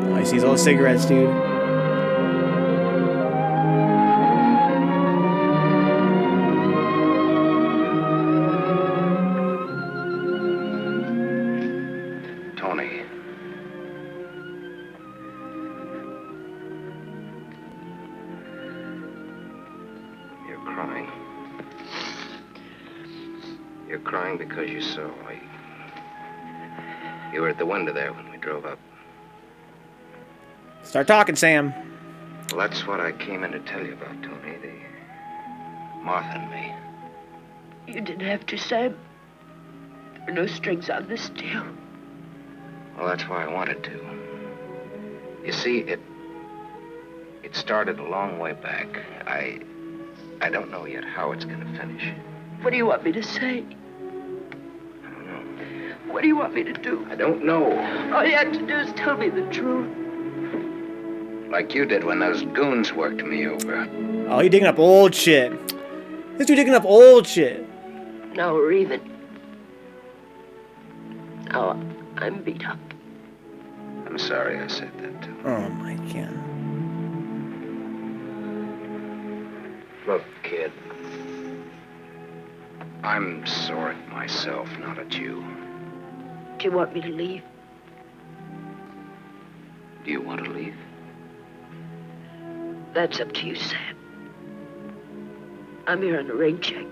Oh, he sees all the cigarettes, dude. Tony. You're crying. You're crying because you saw. You were at the window there when we drove up. Start talking, Sam. Well, that's what I came in to tell you about, Tony. The Martha and me. You didn't have to, Sam. There were no strings on this deal. Well, that's why I wanted to. You see, it started a long way back. I don't know yet how it's going to finish. What do you want me to say? I don't know. What do you want me to do? I don't know. All you have to do is tell me the truth. Like you did when those goons worked me over. Oh, he digging up old shit. This dude digging up old shit. Now we're even. Now I'm beat up. I'm sorry I said that, too. Oh, my God. Look, kid. I'm sore at myself, not at you. Do you want me to leave? Do you want to leave? That's up to you, Sam. I'm here on a rain check.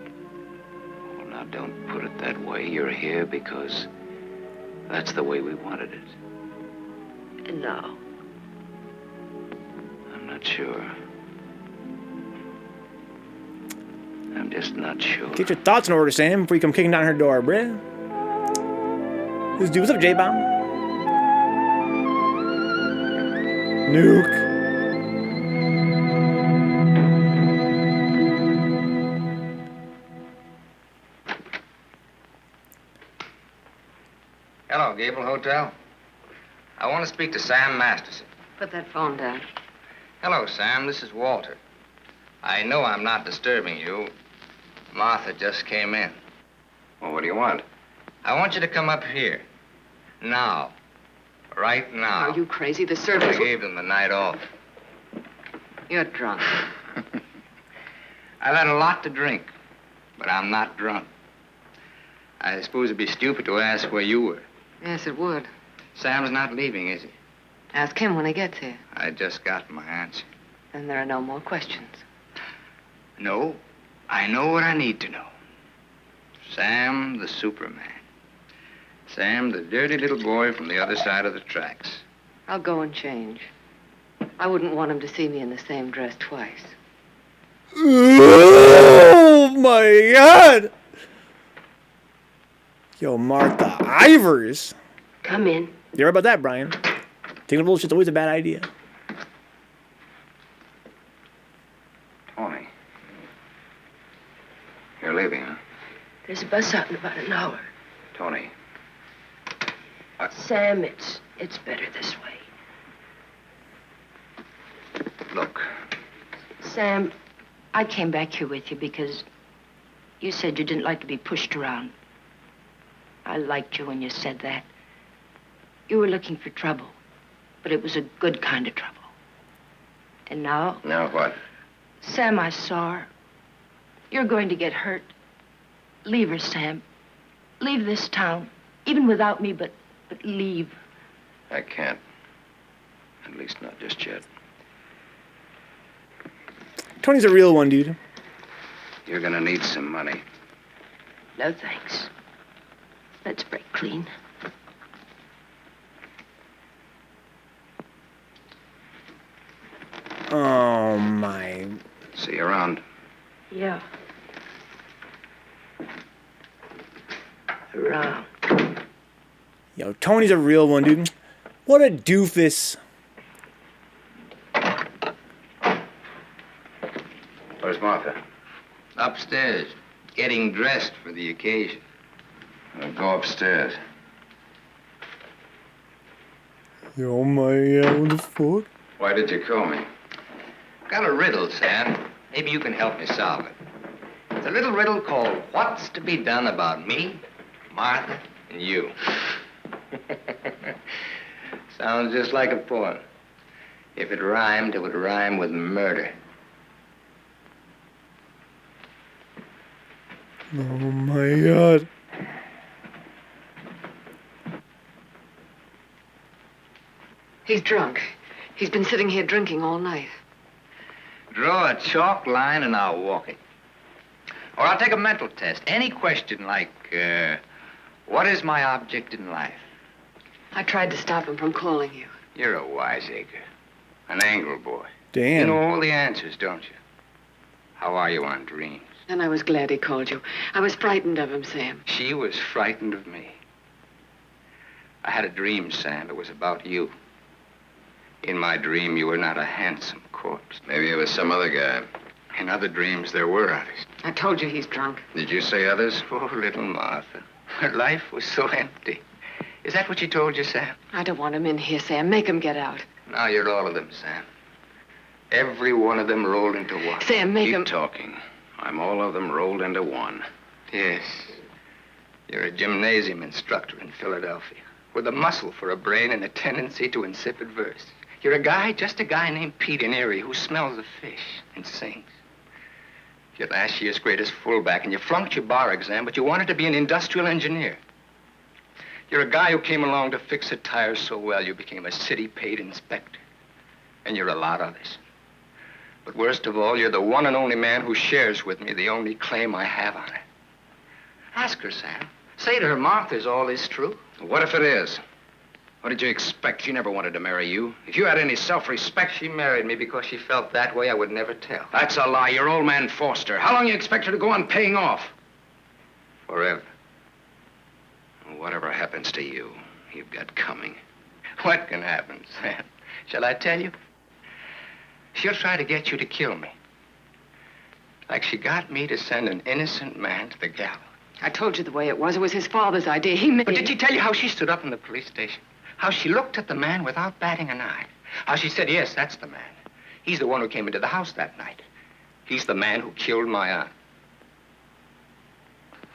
Well, now, don't put it that way. You're here because that's the way we wanted it. And now? I'm not sure. I'm just not sure. Get your thoughts in order, Sam, before you come kicking down her door, bruh. This dude, what's up, J-Bomb? Nuke. Hello, Gable Hotel. I want to speak to Sam Masterson. Put that phone down. Hello, Sam. This is Walter. I know I'm not disturbing you. Martha just came in. Well, what do you want? I want you to come up here. Now. Right now. Are you crazy? The I servants... gave them the night off. You're drunk. I've had a lot to drink, but I'm not drunk. I suppose it'd be stupid to ask where you were. Yes, it would. Sam's not leaving, is he? Ask him when he gets here. I just got my answer. Then there are no more questions. No, I know what I need to know. Sam the Superman. Sam the dirty little boy from the other side of the tracks. I'll go and change. I wouldn't want him to see me in the same dress twice. Oh my God! Yo, Martha Ivers. Come in. You heard about that, Brian? Taking bullshit's always a bad idea. Tony. You're leaving, huh? There's a bus out in about an hour. Tony. Sam, it's better this way. Look. Sam, I came back here with you because you said you didn't like to be pushed around. I liked you when you said that. You were looking for trouble, but it was a good kind of trouble. And now... Now what? Sam, I saw her. You're going to get hurt. Leave her, Sam. Leave this town. Even without me, but leave. I can't. At least not just yet. Tony's a real one, dude. You're gonna need some money. No, thanks. Let's break clean. Oh, my... See you around. Yeah. Around. Yo, Tony's a real one, dude. What a doofus. Where's Martha? Upstairs, getting dressed for the occasion. Well, go upstairs. Yo, my God, what the fuck? Why did you call me? Got a riddle, Sam. Maybe you can help me solve it. It's a little riddle called What's to Be Done About Me, Martha, and You. Sounds just like a poem. If it rhymed, it would rhyme with murder. Oh, my God. He's drunk. He's been sitting here drinking all night. Draw a chalk line and I'll walk it. Or I'll take a mental test. Any question like, what is my object in life? I tried to stop him from calling you. You're a wiseacre. An angle boy. Damn. You know all the answers, don't you? How are you on dreams? And I was glad he called you. I was frightened of him, Sam. She was frightened of me. I had a dream, Sam. It was about you. In my dream, you were not a handsome corpse. Maybe it was some other guy. In other dreams, there were others. I told you he's drunk. Did you say others? Poor little Martha. Her life was so empty. Is that what she told you, Sam? I don't want him in here, Sam. Make him get out. Now you're all of them, Sam. Every one of them rolled into one. Sam, make him... Keep talking. I'm all of them rolled into one. Yes. You're a gymnasium instructor in Philadelphia with a muscle for a brain and a tendency to insipid verse. You're a guy, just a guy named Pete in Erie who smells of fish and sings. You're last year's greatest fullback and you flunked your bar exam, but you wanted to be an industrial engineer. You're a guy who came along to fix a tire so well you became a city-paid inspector. And you're a lot others. But worst of all, you're the one and only man who shares with me the only claim I have on her. Ask her, Sam. Say to her, Martha, is all this true? What if it is? What did you expect? She never wanted to marry you. If you had any self-respect... She married me because she felt that way I would never tell. That's a lie. Your old man forced her. How long you expect her to go on paying off? Forever. Whatever happens to you, you've got coming. What can happen, Sam? Shall I tell you? She'll try to get you to kill me. Like she got me to send an innocent man to the gallows. I told you the way it was. It was his father's idea. He made... But did she tell you how she stood up in the police station? How she looked at the man without batting an eye? How she said, yes, that's the man. He's the one who came into the house that night. He's the man who killed my aunt.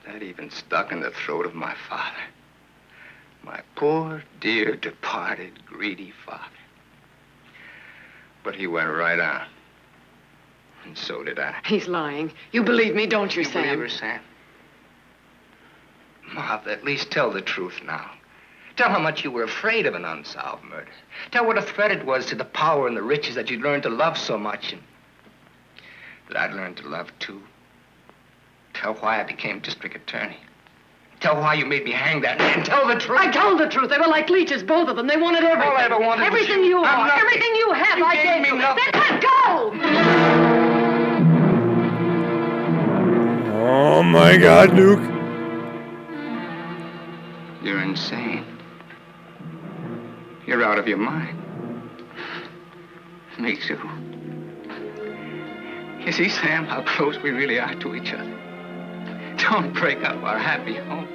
That even stuck in the throat of my father. My poor, dear, departed, greedy father. But he went right on. And so did I. He's lying. You believe me, don't you, You Sam? believe her, Sam? Martha, at least tell the truth now. Tell how much you were afraid of an unsolved murder. Tell what a threat it was to the power and the riches that you'd learned to love so much and that I'd learned to love too. Tell why I became district attorney. Tell why you made me hang that man. Tell the truth. I told the truth. They were like leeches, both of them. They wanted everything. All I ever wanted was everything you. you I'm are. nothing. Everything you have, You I gave gave me you. nothing. Then let go! Oh my God, Luke. You're insane. You're out of your mind. Me too. You see, Sam, how close we really are to each other. Don't break up our happy home.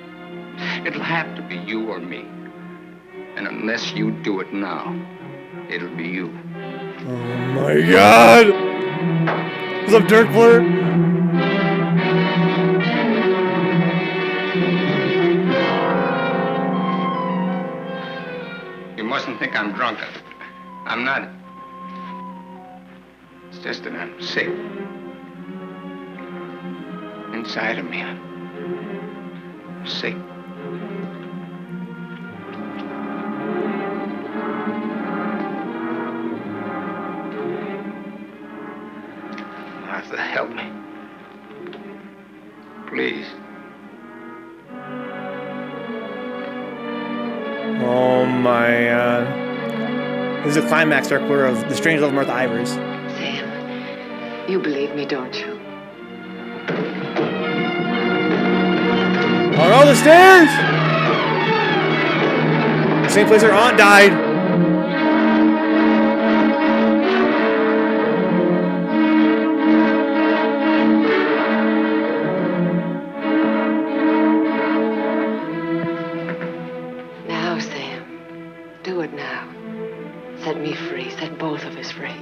It'll have to be you or me. And unless you do it now, it'll be you. Oh my God. What's up, Dirkler? You mustn't think I'm drunk. I'm not. It's just that I'm sick. Inside of me, I'm sick. Martha, help me. Please. Oh my God. This is a climax, Dirkler, of The Strange Love of Martha Ivers. Sam, you believe me, don't you? Oh no, the stairs! Same place her aunt died. Now, Sam, do it now. Set me free. Set both of us free.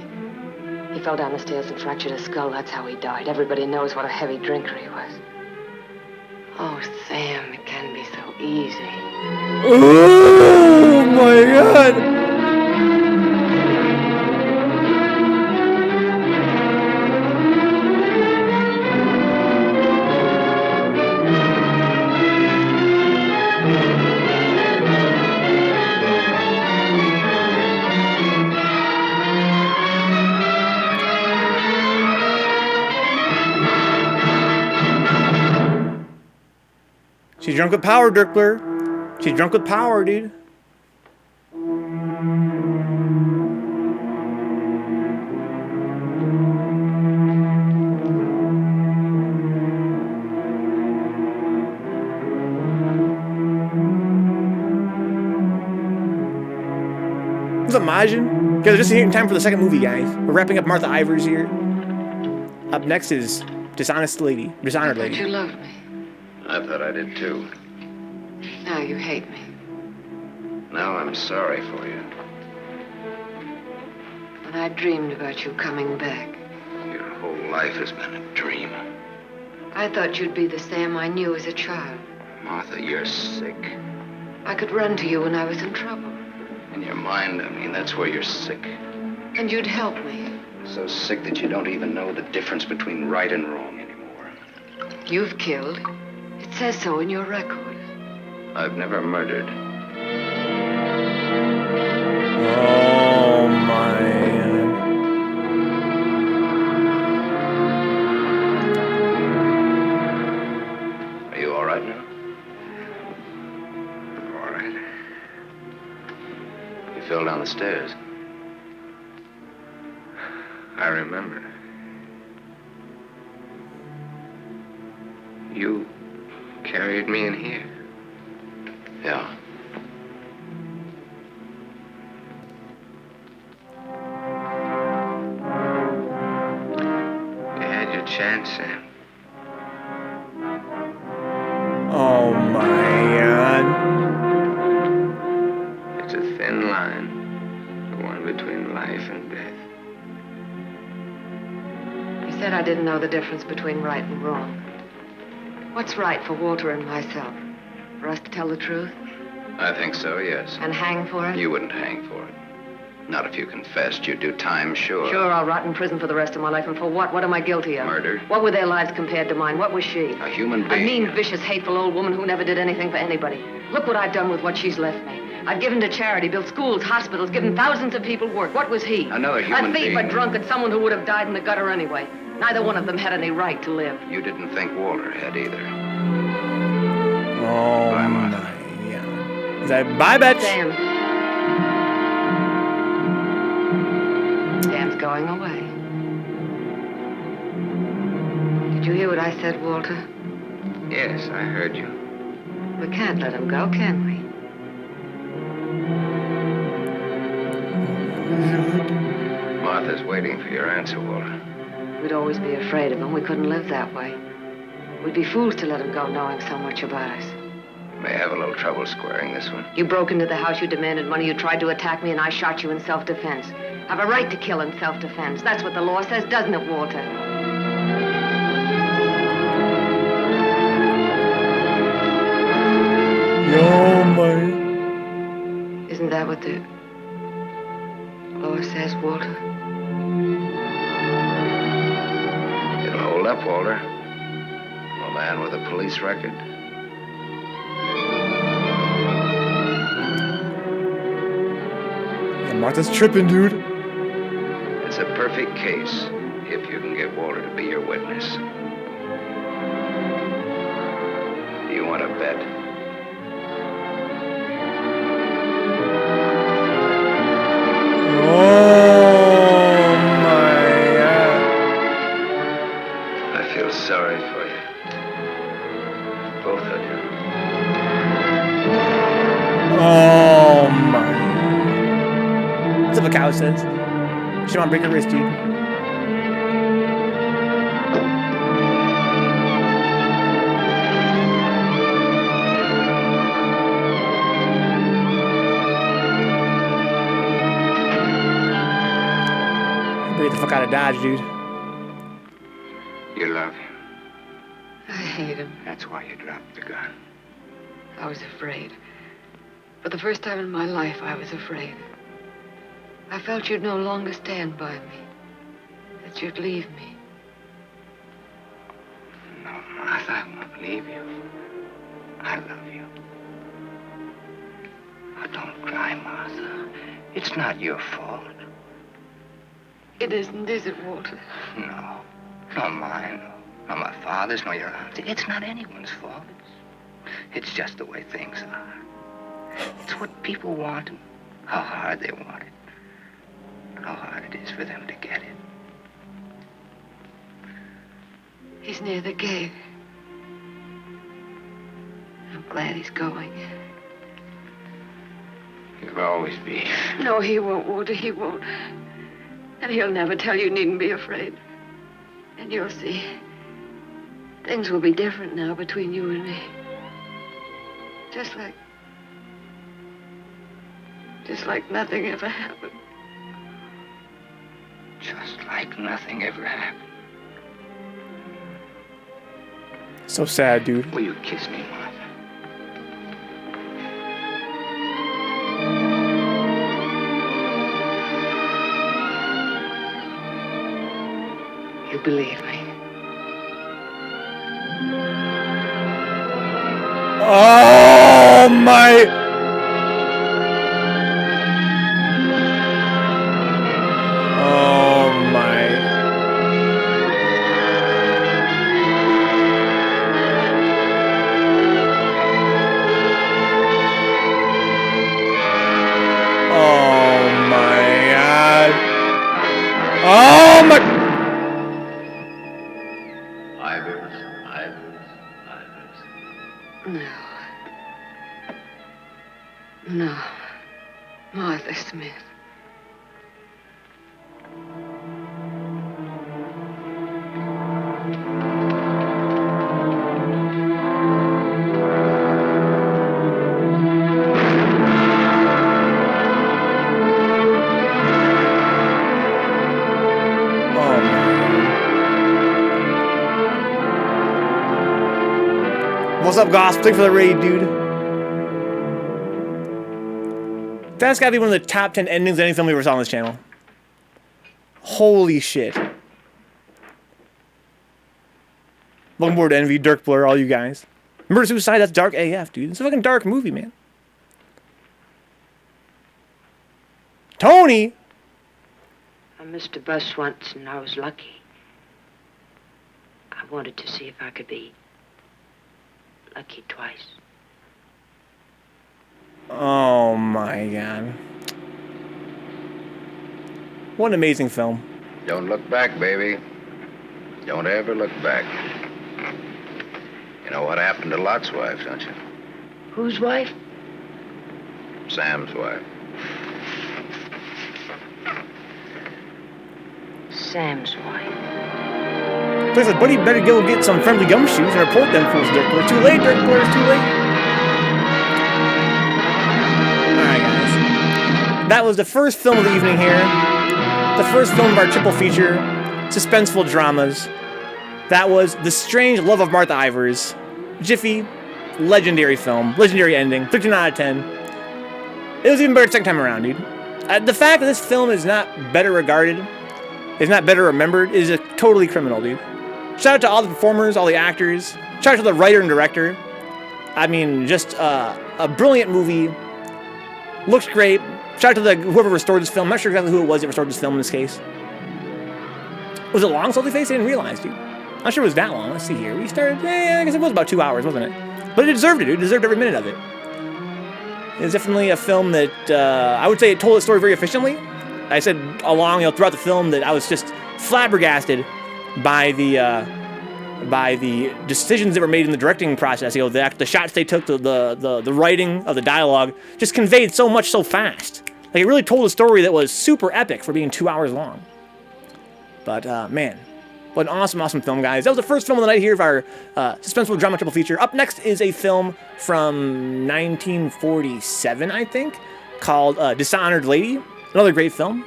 He fell down the stairs and fractured his skull. That's how he died. Everybody knows what a heavy drinker he was. Oh, Sam, it can be so easy. Oh my God! She's drunk with power, Dirkler. She's drunk with power, dude. What's up, Majin? Guys, we're just here in time for the second movie, guys. We're wrapping up Martha Ivers here. Up next is Dishonored Lady. I thought you loved me. I thought I did too. Now you hate me. Now I'm sorry for you. When I dreamed about you coming back, Your whole life has been a dream. I thought you'd be the Sam I knew as a child. Martha, you're sick. I could run to you when I was in trouble. In your mind, I mean, that's where you're sick. And you'd help me. So sick that you don't even know the difference between right and wrong anymore. You've killed. It says so in your record. I've never murdered. Oh my. Are you all right now? All right. You fell down the stairs. I remember. You carried me in here. Yeah. You had your chance, Sam. Oh my God. It's a thin line, the one between life and death. said I didn't know the difference between right and wrong. What's right for Walter and myself? For us to tell the truth? I think so, yes. And hang for it? You wouldn't hang for it. Not if you confessed. You'd do time, sure. Sure, I'll rot in prison for the rest of my life. And for what? What am I guilty of? Murder. What were their lives compared to mine? What was she? A human A being. mean, vicious, hateful old woman who never did anything for anybody. Look what I've done with what she's left me. I've given to charity, built schools, hospitals, given thousands of people work. What was he? Another human A thief, being. a drunkard, someone who would have died in the gutter anyway. Neither one of them had any right to live. You didn't think Walter had either. Oh, Bye, Martha. my God. Is that bye, bitch? Dan. Dan's going away. Did you hear what I said, Walter? Yes, I heard you. We can't let him go, can we? Martha's waiting for your answer, Walter. We'd always be afraid of him. We couldn't live that way. We'd be fools to let him go knowing so much about us. May have a little trouble squaring this one. You broke into the house, you demanded money, you tried to attack me, and I shot you in self-defense. Have a right to kill in self-defense. That's what the law says, doesn't it, Walter? Yo, my. Isn't that what the law says, Walter? It'll hold up, Walter. A man with a police record. Yeah, Martha's tripping, dude. It's a perfect case, if you can get Walter to be your witness. Do you want to bet? Oh, my God. I feel sorry for you. Both of you. Oh, my. That's what a cow says. She don't break her wrist, dude. Get the fuck out of Dodge, dude. You love him. I hate him. That's why you dropped the gun. I was afraid. For the first time in my life, I was afraid. I felt you'd no longer stand by me. That you'd leave me. No, Martha, I won't leave you. I love you. Oh, don't cry, Martha. It's not your fault. It isn't, is it, Walter? No. Nor mine, nor my father's, nor your aunt's. It's not anyone's fault. It's just the way things are. It's what people want and how hard they want it. And how hard it is for them to get it. He's near the gate. I'm glad he's going. You'll always be. No, he won't, Walter, he won't. And he'll never tell you needn't be afraid. And you'll see. Things will be different now between you and me. Just like nothing ever happened. Just like nothing ever happened. So sad, dude. Will you kiss me, Martha? You believe me. Oh, my. Oh, my. Oh, my God. Oh, my. Ivers. No. No. Martha Smith. What's up, Goss? Thanks for the raid, dude. That's gotta be one of the top 10 endings of any film we ever saw on this channel. Holy shit. Welcome aboard Envy, Dirk Blur, all you guys. Murder Suicide, that's dark AF, dude. It's a fucking dark movie, man. Tony! I missed a bus once and I was lucky. I wanted to see if I could be lucky twice. Oh my god. What an amazing film. Don't look back, baby. Don't ever look back. You know what happened to Lot's wife, don't you? Whose wife? Sam's wife. Sam's wife. Looks like Buddy better go get some friendly gumshoes and report them fools, Dirk Blur. Too late, Dirk Blur, it's too late. Alright, guys. That was the first film of the evening here. The first film of our triple feature, suspenseful dramas. That was The Strange Love of Martha Ivers. Jiffy, legendary film, legendary ending, 13 out of 10. It was even better second time around, dude. The fact that this film is not better regarded, is not better remembered, is a totally criminal, dude. Shout out to all the performers, all the actors. Shout out to the writer and director. I mean, just a brilliant movie. Looks great. Shout out to whoever restored this film. I'm not sure exactly who it was that restored this film in this case. Was it long, Salty Face? I didn't realize, dude. I'm not sure it was that long. Let's see here. We started, I guess it was about 2 hours, wasn't it? But it deserved it, dude. It deserved every minute of it. It's definitely a film that, I would say it told its story very efficiently. I said along, throughout the film that I was just flabbergasted by the decisions that were made in the directing process. The shots they took, the writing of the dialogue just conveyed so much so fast. Like, it really told a story that was super epic for being 2 hours long. But, man, what an awesome, awesome film, guys. That was the first film of the night here of our suspenseful drama triple feature. Up next is a film from 1947, I think, called Dishonored Lady. Another great film.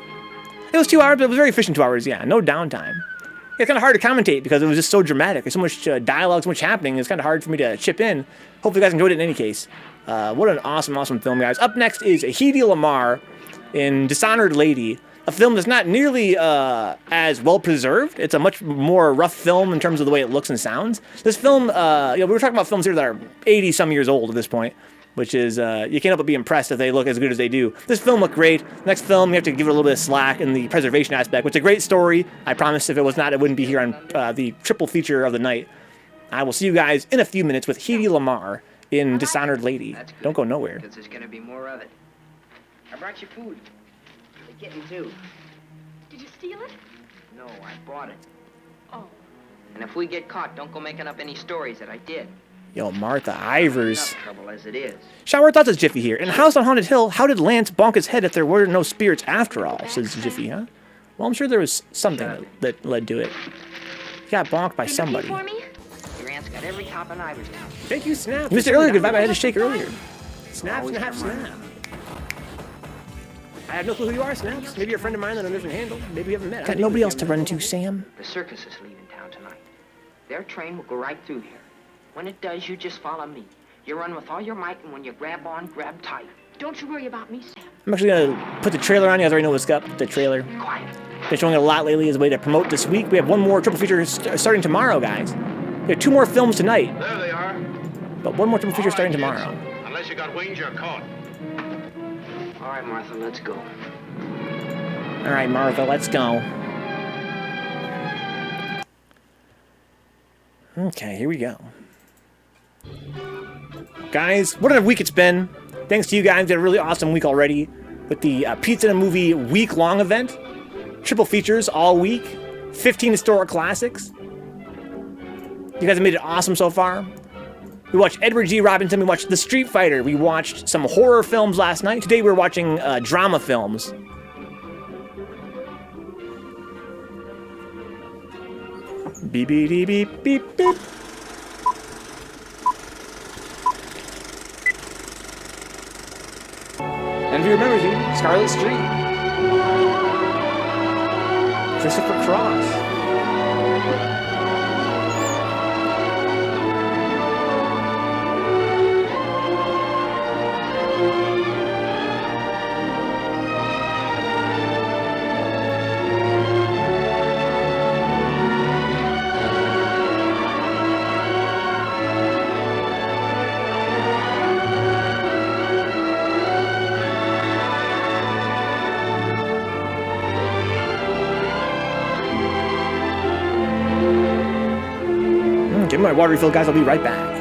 It was 2 hours, but it was very efficient 2 hours, yeah. No downtime. It's kind of hard to commentate because it was just so dramatic. There's so much dialogue, so much happening. It's kind of hard for me to chip in. Hopefully you guys enjoyed it in any case. What an awesome, awesome film, guys. Up next is Hedy Lamarr in Dishonored Lady, a film that's not nearly as well preserved. It's a much more rough film in terms of the way it looks and sounds. This film, we were talking about films here that are 80-some years old at this point, which is, you can't help but be impressed if they look as good as they do. This film looked great. Next film, you have to give it a little bit of slack in the preservation aspect, which is a great story. I promise if it was not, it wouldn't be here on the triple feature of the night. I will see you guys in a few minutes with Hedy Lamarr in Dishonored Lady. Don't go nowhere. Because there's going to be more of it. I brought you food. The kitten, too. Did you steal it? No, I bought it. Oh. And if we get caught, don't go making up any stories that I did. Yo, Martha Ivers. Enough trouble as it is. Shower thoughts is Jiffy here. In House on Haunted Hill, how did Lance bonk his head if there were no spirits after all, says Jiffy, huh? Well, I'm sure there was something that led to it. He got bonked by somebody. Your aunt's got every cop in Ivers now. Thank you, Snap. You missed it earlier. Good vibe. I had to shake earlier. Snap, snap, snap. I have no clue who you are, Snaps. Maybe you're a friend of mine on a different handle. Maybe we haven't met. Got nobody else to run to, Sam. The circus is leaving town tonight. Their train will go right through here. When it does, you just follow me. You run with all your might, and when you grab on, grab tight. Don't you worry about me, Sam. I'm actually going to put the trailer on. You guys already know what's up. The trailer. Quiet. Been showing it a lot lately as a way to promote this week. We have one more triple feature starting tomorrow, guys. We have 2 more films tonight. There they are. But one more triple feature starting tomorrow. Unless you got wings, you're caught. All right, Martha, let's go. All right, Martha, let's go. Okay, here we go. Guys, what a week it's been. Thanks to you guys, we had a really awesome week already with the Pizza and a Movie week-long event. Triple features all week. 15 historic classics. You guys have made it awesome so far. We watched Edward G. Robinson. We watched The Street Fighter. We watched some horror films last night. Today we're watching drama films. Beep, beep, beep, beep, beep, beep. And if you remember, dude, Scarlet Street. Christopher Cross. my water refill, guys. I'll be right back.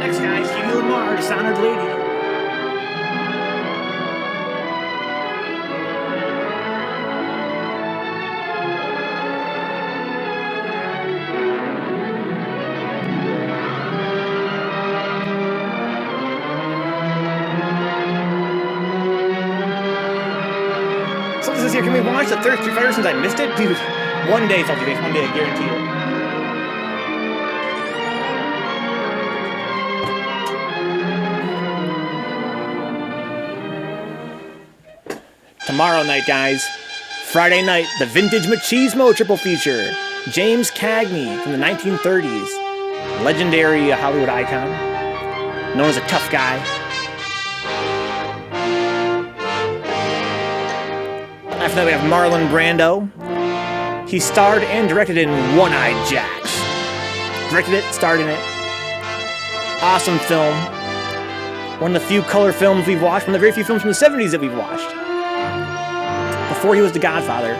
Next guy, Hugh Lamar, Dishonored Lady. So this is here. Can we watch the third Street Fighter since I missed it? Dude, one day, Salty Face, one day, I guarantee it. Tomorrow night, guys. Friday night, the Vintage Machismo triple feature. James Cagney from the 1930s. Legendary Hollywood icon. Known as a tough guy. After that, we have Marlon Brando. He starred and directed in One-Eyed Jacks. Directed it, starred in it. Awesome film. One of the few color films we've watched. One of the very few films from the 70s that we've watched. Before he was the Godfather.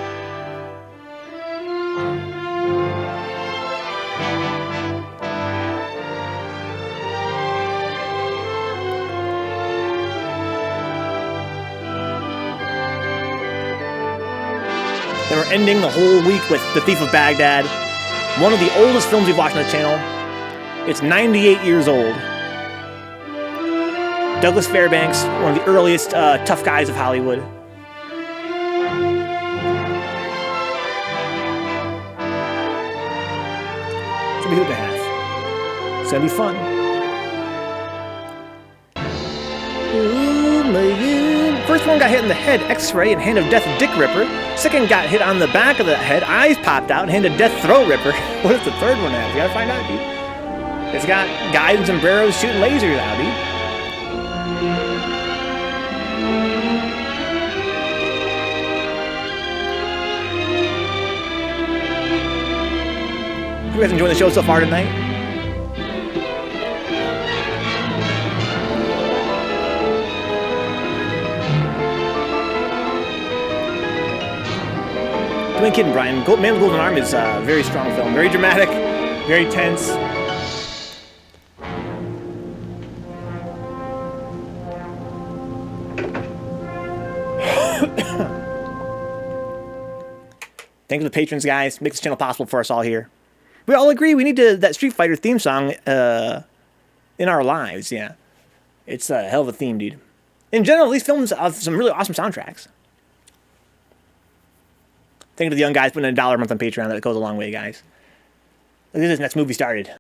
Then we're ending the whole week with The Thief of Baghdad, one of the oldest films we've watched on the channel. It's 98 years old. Douglas Fairbanks, one of the earliest tough guys of Hollywood. It's gonna be good to have. It's gonna be fun. Ooh, man. First one got hit in the head, X-ray, and Hand of Death, Dick Ripper. Second got hit on the back of the head, eyes popped out, and Hand of Death, Throat Ripper. What does the third one have? We gotta find out, dude. It's got guys in sombreros shooting lasers out, dude. You guys enjoying the show so far tonight? You ain't kidding, Brian. Man with the Golden Arm is a very strong film. Very dramatic, very tense. Thank you to the patrons, guys. Make this channel possible for us all here. We all agree we need that Street Fighter theme song in our lives, yeah. It's a hell of a theme, dude. In general, these films have some really awesome soundtracks. Thank you to the young guys putting in $1 a month on Patreon. That goes a long way, guys. Look at this next movie started.